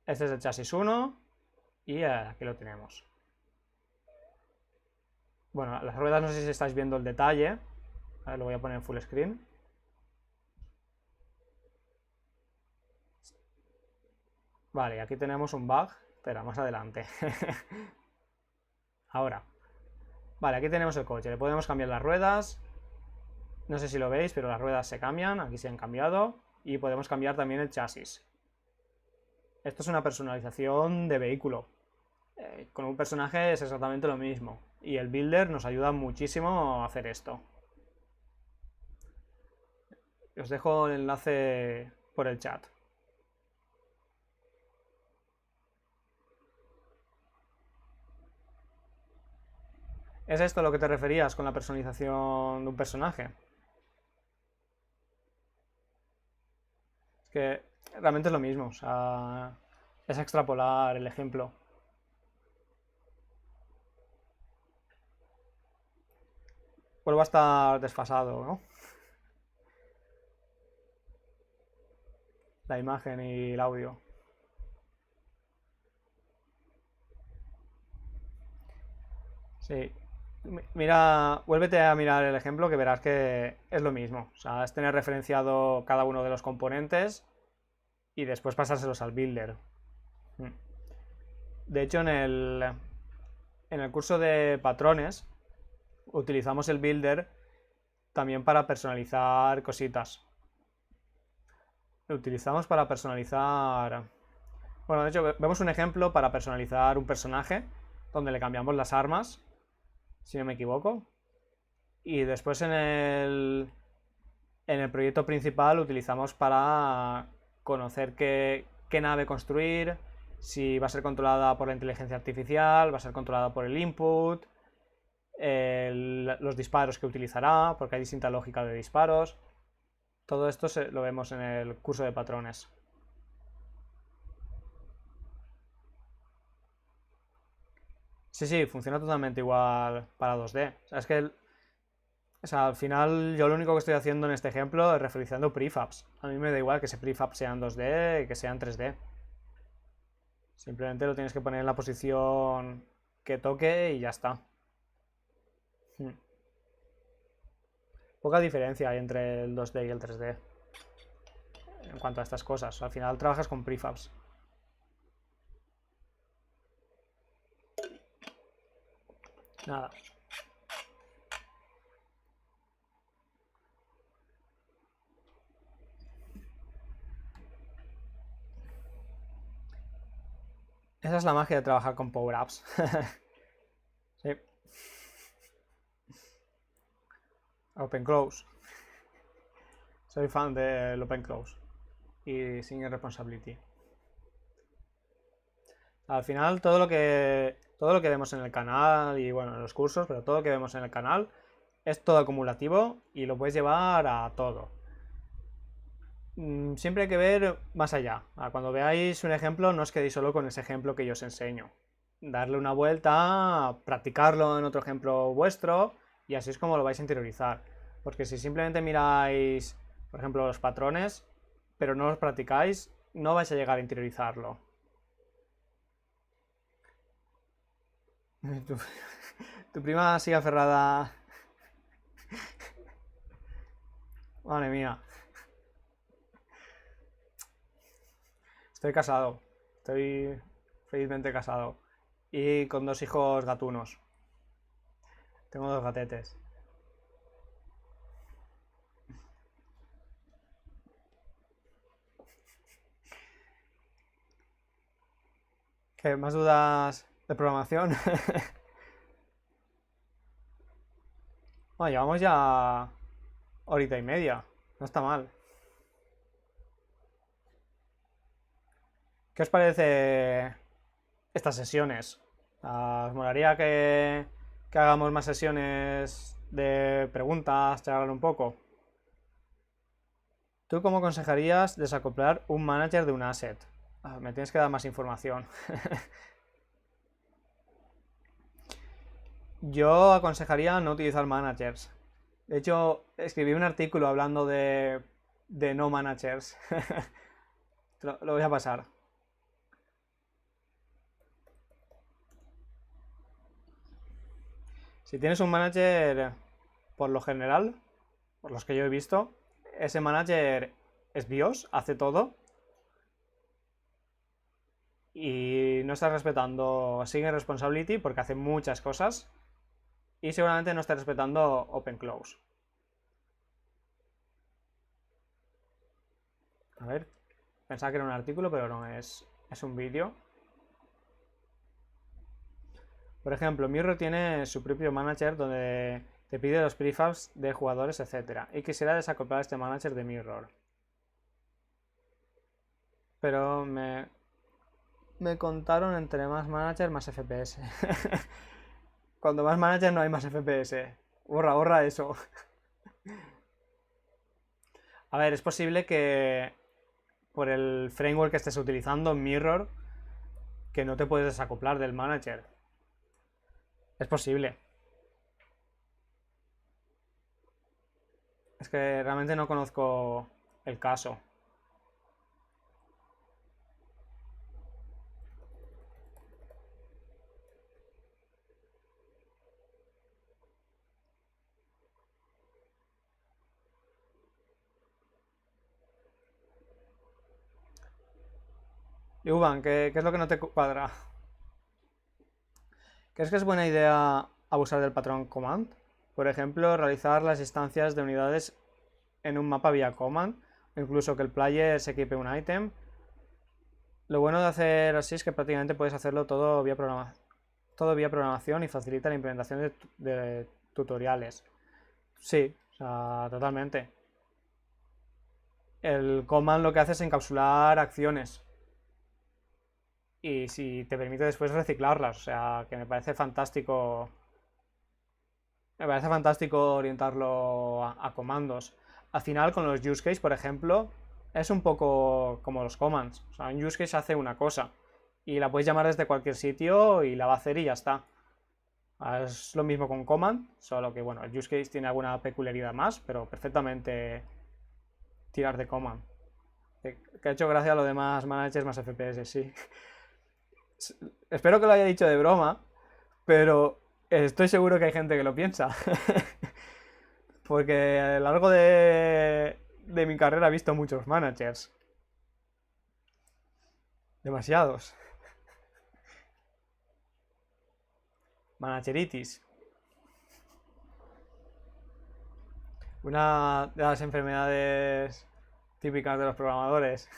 Este es el chasis 1 y aquí lo tenemos. Bueno, las ruedas no sé si estáis viendo el detalle. A ver, lo voy a poner en full screen. Vale, aquí tenemos un bug. Espera, más adelante. Ahora. Vale, aquí tenemos el coche. Le podemos cambiar las ruedas. No sé si lo veis, pero las ruedas se cambian. Aquí se han cambiado. Y podemos cambiar también el chasis. Esto es una personalización de vehículo. Con un personaje es exactamente lo mismo. Y el builder nos ayuda muchísimo a hacer esto. Os dejo el enlace por el chat. ¿Es esto a lo que te referías con la personalización de un personaje? Es que realmente es lo mismo, o sea, es extrapolar el ejemplo. Vuelvo a estar desfasado, ¿no? La imagen y el audio. Sí. Mira, vuélvete a mirar el ejemplo que verás que es lo mismo. O sea, es tener referenciado cada uno de los componentes y después pasárselos al builder. De hecho, en el curso de patrones utilizamos el builder también para personalizar cositas. Lo utilizamos para personalizar... Bueno, de hecho, vemos un ejemplo para personalizar un personaje donde le cambiamos las armas, si no me equivoco. Y después en el proyecto principal lo utilizamos para conocer qué nave construir, si va a ser controlada por la inteligencia artificial, va a ser controlada por el input, los disparos que utilizará, porque hay distinta lógica de disparos. Todo esto lo vemos en el curso de patrones. Sí, sí, funciona totalmente igual para 2D. O sea, es que al final yo lo único que estoy haciendo en este ejemplo es referenciando prefabs. A mí me da igual que ese prefab sea en 2D que sea en 3D. Simplemente lo tienes que poner en la posición que toque y ya está. Poca diferencia hay entre el 2D y el 3D en cuanto a estas cosas. Al final trabajas con prefabs. Nada. Esa es la magia de trabajar con Power Apps. Sí. Open Close. Soy fan del Open Close y Single Responsibility. Al final todo lo que vemos en el canal y bueno, en los cursos, pero todo lo que vemos en el canal es todo acumulativo y lo puedes llevar a todo. Siempre hay que ver más allá. Cuando veáis un ejemplo, no os quedéis solo con ese ejemplo que yo os enseño. Darle una vuelta, practicarlo en otro ejemplo vuestro y así es como lo vais a interiorizar. Porque si simplemente miráis, por ejemplo, los patrones, pero no los practicáis, no vais a llegar a interiorizarlo. Tu prima sigue aferrada. Madre mía. Estoy casado. Estoy felizmente casado. Y con 2 hijos gatunos. Tengo 2 gatetes. ¿Qué? ¿Más dudas de programación? Bueno, llevamos ya horita y media. No está mal. ¿Qué os parece estas sesiones? ¿Os molaría que hagamos más sesiones de preguntas, charlar un poco? ¿Tú cómo aconsejarías desacoplar un manager de un asset? Me tienes que dar más información. Yo aconsejaría no utilizar managers. De hecho, escribí un artículo hablando de no managers. Lo voy a pasar. Si tienes un manager, por lo general, por los que yo he visto, ese manager es BIOS, hace todo. Y no está respetando Single Responsibility porque hace muchas cosas. Y seguramente no está respetando Open Close. A ver, pensaba que era un artículo, pero no, es un vídeo. Por ejemplo, Mirror tiene su propio manager donde te pide los prefabs de jugadores, etc. Y quisiera desacoplar este manager de Mirror. Pero me contaron entre más manager, más FPS. Cuando más manager no hay más FPS. Borra eso. A ver, es posible que por el framework que estés utilizando, Mirror, que no te puedes desacoplar del manager. Es posible. Es que realmente no conozco el caso. Y Uban, ¿qué es lo que no te cuadra? ¿Crees que es buena idea abusar del patrón command? Por ejemplo, realizar las instancias de unidades en un mapa vía command, o incluso que el player se equipe un ítem. Lo bueno de hacer así es que prácticamente puedes hacerlo todo vía programación y facilita la implementación de tutoriales. Sí, o sea, totalmente. El command lo que hace es encapsular acciones y si te permite después reciclarlas, o sea, que me parece fantástico. Me parece fantástico orientarlo a comandos. Al final, con los use case, por ejemplo, es un poco como los commands. O sea, un use case hace una cosa y la puedes llamar desde cualquier sitio y la va a hacer y ya está. Es lo mismo con command, solo que bueno, el use case tiene alguna peculiaridad más, pero perfectamente tirar de command. Que ha hecho gracia a lo demás managers más FPS, sí. Espero que lo haya dicho de broma, pero estoy seguro que hay gente que lo piensa. Porque a lo largo de mi carrera he visto muchos managers. Demasiados. Manageritis. Una de las enfermedades típicas de los programadores.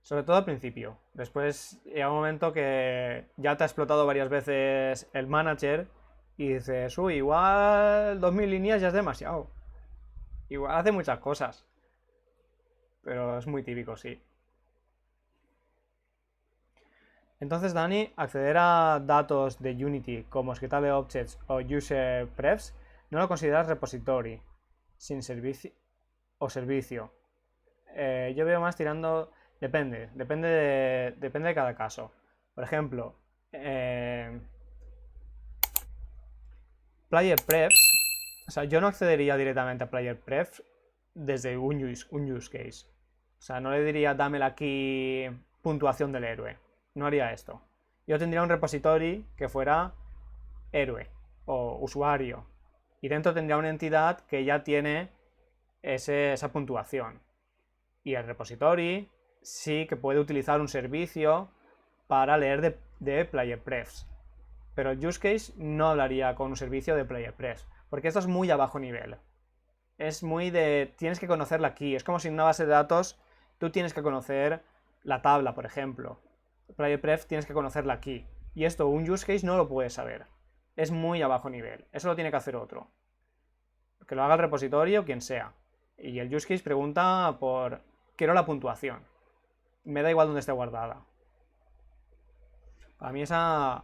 Sobre todo al principio. Después llega un momento que ya te ha explotado varias veces el manager y dices, uy, igual 2000 líneas ya es demasiado. Igual hace muchas cosas. Pero es muy típico, sí. Entonces, Dani, acceder a datos de Unity como escritable objects o user prefs no lo consideras repository sin servicio o servicio. Yo veo más tirando. Depende de cada caso. Por ejemplo, player prefs. O sea, yo no accedería directamente a player prefs desde un use case. O sea, no le diría dame aquí puntuación del héroe. No haría esto. Yo tendría un repository que fuera héroe o usuario. Y dentro tendría una entidad que ya tiene esa puntuación. Y el repository sí que puede utilizar un servicio para leer de player prefs. Pero el use case no hablaría con un servicio de player prefs. Porque esto es muy a bajo nivel. Es muy de. Tienes que conocer la key. Es como si en una base de datos tú tienes que conocer la tabla, por ejemplo. Player pref tienes que conocer la key. Y esto, un use case no lo puedes saber. Es muy a bajo nivel. Eso lo tiene que hacer otro. Que lo haga el repositorio o quien sea. Y el use case pregunta por. Quiero la puntuación. Me da igual dónde esté guardada. Para mí esa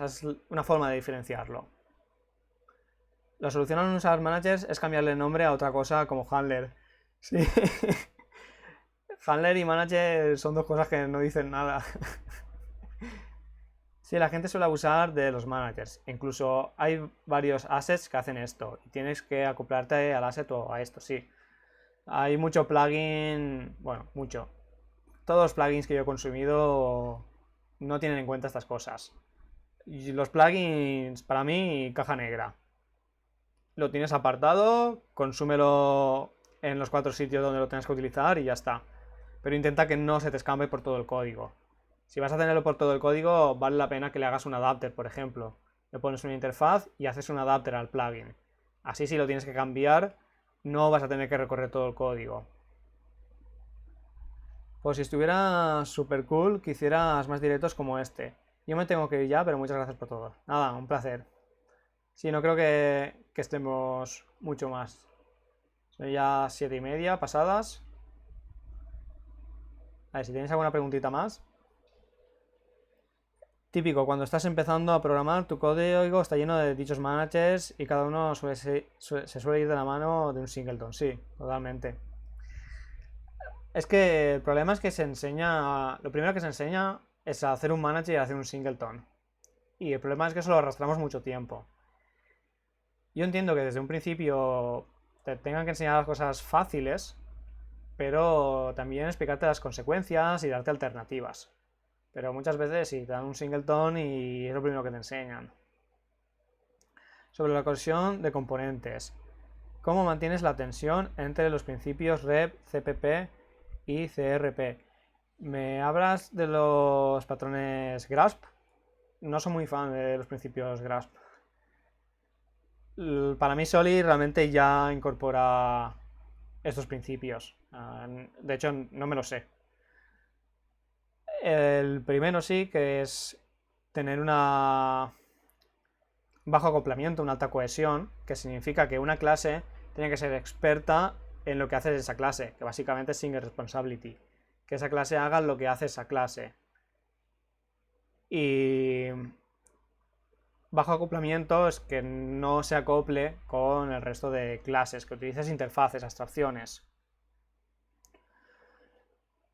es una forma de diferenciarlo. La solución a usar managers es cambiarle el nombre a otra cosa como handler. Sí. Handler y manager son dos cosas que no dicen nada. Sí, la gente suele abusar de los managers. Incluso hay varios assets que hacen esto. Y tienes que acoplarte al asset o a esto, sí. Hay mucho plugin. Bueno, mucho. Todos los plugins que yo he consumido no tienen en cuenta estas cosas. Y los plugins, para mí, caja negra. Lo tienes apartado, consúmelo en los 4 sitios donde lo tengas que utilizar y ya está. Pero intenta que no se te escampe por todo el código. Si vas a tenerlo por todo el código, vale la pena que le hagas un adapter, por ejemplo. Le pones una interfaz y haces un adapter al plugin. Así si lo tienes que cambiar, no vas a tener que recorrer todo el código. Pues si estuviera super cool, que hicieras más directos como este. Yo me tengo que ir ya, pero muchas gracias por todo. Nada, un placer. Sí, no creo que estemos mucho más. Son ya 7:30 pasadas. A ver, si tenéis alguna preguntita más. Típico, cuando estás empezando a programar, tu código está lleno de dichos managers y cada uno se suele ir de la mano de un singleton. Sí, totalmente. Es que el problema es que se enseña. Lo primero que se enseña es a hacer un manager y a hacer un singleton. Y el problema es que eso lo arrastramos mucho tiempo. Yo entiendo que desde un principio te tengan que enseñar las cosas fáciles, pero también explicarte las consecuencias y darte alternativas. Pero muchas veces sí, te dan un singleton y es lo primero que te enseñan. Sobre la colisión de componentes. ¿Cómo mantienes la tensión entre los principios rep, cpp y crp? ¿Me hablas de los patrones grasp? No soy muy fan de los principios grasp. Para mí Solid realmente ya incorpora estos principios. De hecho, no me lo sé. El primero sí, que es tener una bajo acoplamiento, una alta cohesión, que significa que una clase tiene que ser experta en lo que hace esa clase, que básicamente es single responsibility. Que esa clase haga lo que hace esa clase. Y bajo acoplamiento es que no se acople con el resto de clases, que utilices interfaces, abstracciones.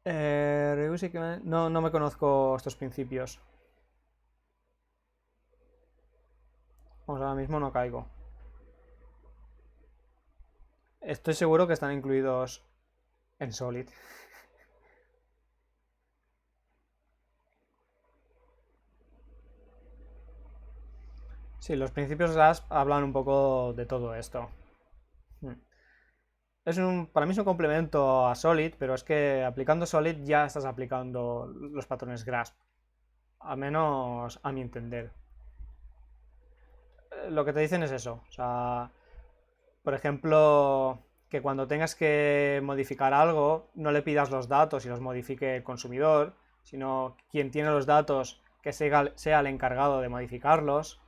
No me conozco estos principios. Vamos, ahora mismo no caigo. Estoy seguro que están incluidos en Solid. Sí, los principios GASP hablan un poco de todo esto. Para mí es un complemento a Solid, pero es que aplicando Solid ya estás aplicando los patrones GRASP. Al menos a mi entender. Lo que te dicen es eso. O sea, Por ejemplo, que cuando tengas que modificar algo, no le pidas los datos y los modifique el consumidor, sino quien tiene los datos que sea el encargado de modificarlos.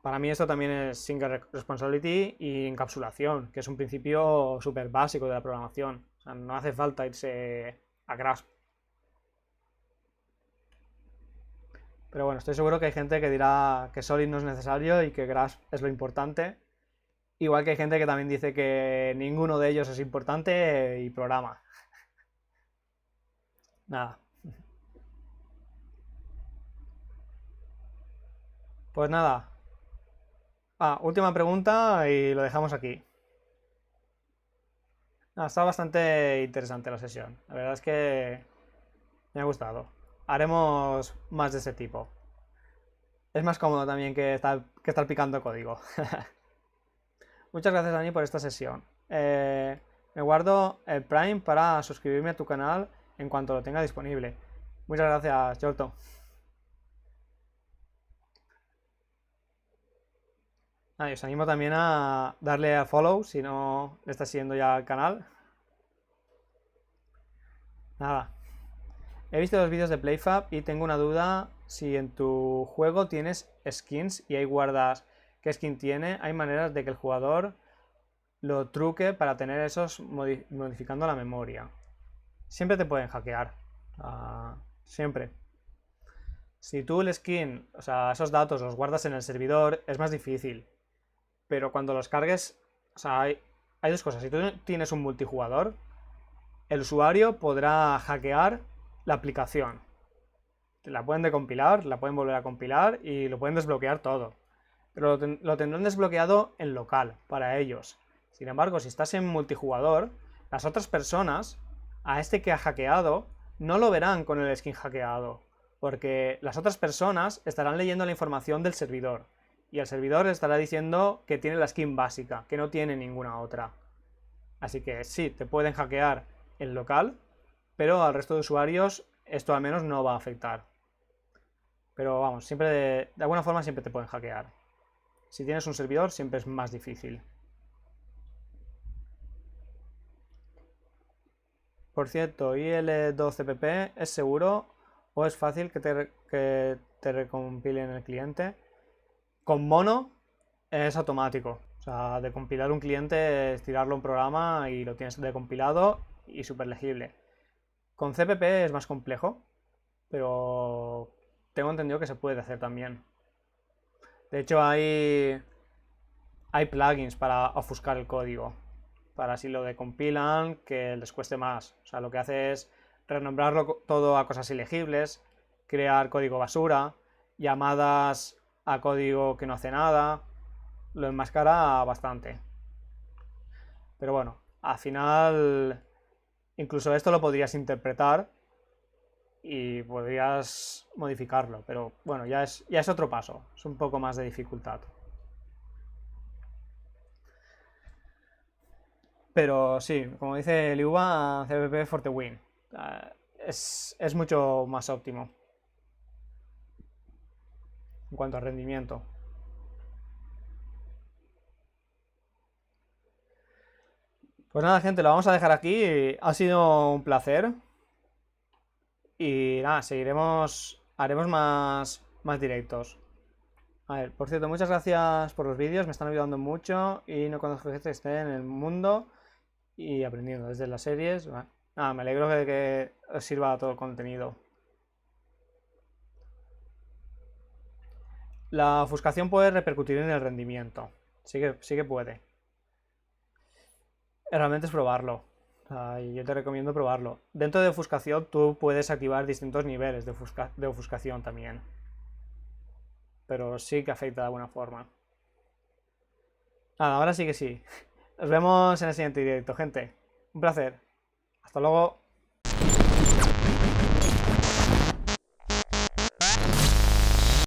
Para mí esto también es Single Responsibility y encapsulación, que es un principio súper básico de la programación. O sea, no hace falta irse a Grasp. Pero bueno, estoy seguro que hay gente que dirá que Solid no es necesario y que Grasp es lo importante. Igual que hay gente que también dice que ninguno de ellos es importante y programa. Nada. Pues nada. Última pregunta y lo dejamos aquí. Está bastante interesante la sesión. La verdad es que me ha gustado. Haremos más de ese tipo. Es más cómodo también que estar picando código. Muchas gracias, Dani, por esta sesión. Me guardo el Prime para suscribirme a tu canal en cuanto lo tenga disponible. Muchas gracias, Jorto. Y os animo también a darle a follow si no le estás siguiendo ya al canal. Nada. He visto los vídeos de PlayFab y tengo una duda si en tu juego tienes skins y ahí guardas qué skin tiene. Hay maneras de que el jugador lo truque para tener esos modificando la memoria. Siempre te pueden hackear. Siempre. Si tú el skin, o sea, esos datos los guardas en el servidor, es más difícil. Pero cuando los cargues, o sea, hay dos cosas. Si tú tienes un multijugador, el usuario podrá hackear la aplicación. La pueden decompilar, la pueden volver a compilar y lo pueden desbloquear todo. Pero lo tendrán desbloqueado en local, para ellos. Sin embargo, si estás en multijugador, las otras personas, a este que ha hackeado, no lo verán con el skin hackeado. Porque las otras personas estarán leyendo la información del servidor. Y el servidor estará diciendo que tiene la skin básica, que no tiene ninguna otra. Así que sí, te pueden hackear en local, pero al resto de usuarios esto al menos no va a afectar. Pero vamos, siempre de alguna forma siempre te pueden hackear. Si tienes un servidor siempre es más difícil. Por cierto, IL12PP es seguro o es fácil que te recompile en el cliente. Con Mono es automático. O sea, de compilar un cliente es tirarlo a un programa y lo tienes decompilado y súper legible. Con CPP es más complejo, pero tengo entendido que se puede hacer también. De hecho, hay plugins para ofuscar el código, para si lo decompilan que les cueste más. O sea, lo que hace es renombrarlo todo a cosas ilegibles, crear código basura, llamadas a código que no hace nada, lo enmascara bastante. Pero bueno, al final incluso esto lo podrías interpretar y podrías modificarlo, pero bueno, ya es otro paso, es un poco más de dificultad. Pero sí, como dice Liuba, CPP for the win. Es mucho más óptimo en cuanto a rendimiento. Pues nada, gente, lo vamos a dejar aquí. Ha sido un placer. Y nada, haremos más directos. A ver, por cierto, muchas gracias por los vídeos, me están ayudando mucho y no conozco gente que esté en el mundo y aprendiendo desde las series. Nada, me alegro que os sirva todo el contenido. La ofuscación puede repercutir en el rendimiento. Sí que puede. Realmente es probarlo. Y yo te recomiendo probarlo. Dentro de ofuscación tú puedes activar distintos niveles de ofuscación también. Pero sí que afecta de alguna forma. Nada, ahora sí que sí. Nos vemos en el siguiente directo, gente. Un placer. Hasta luego.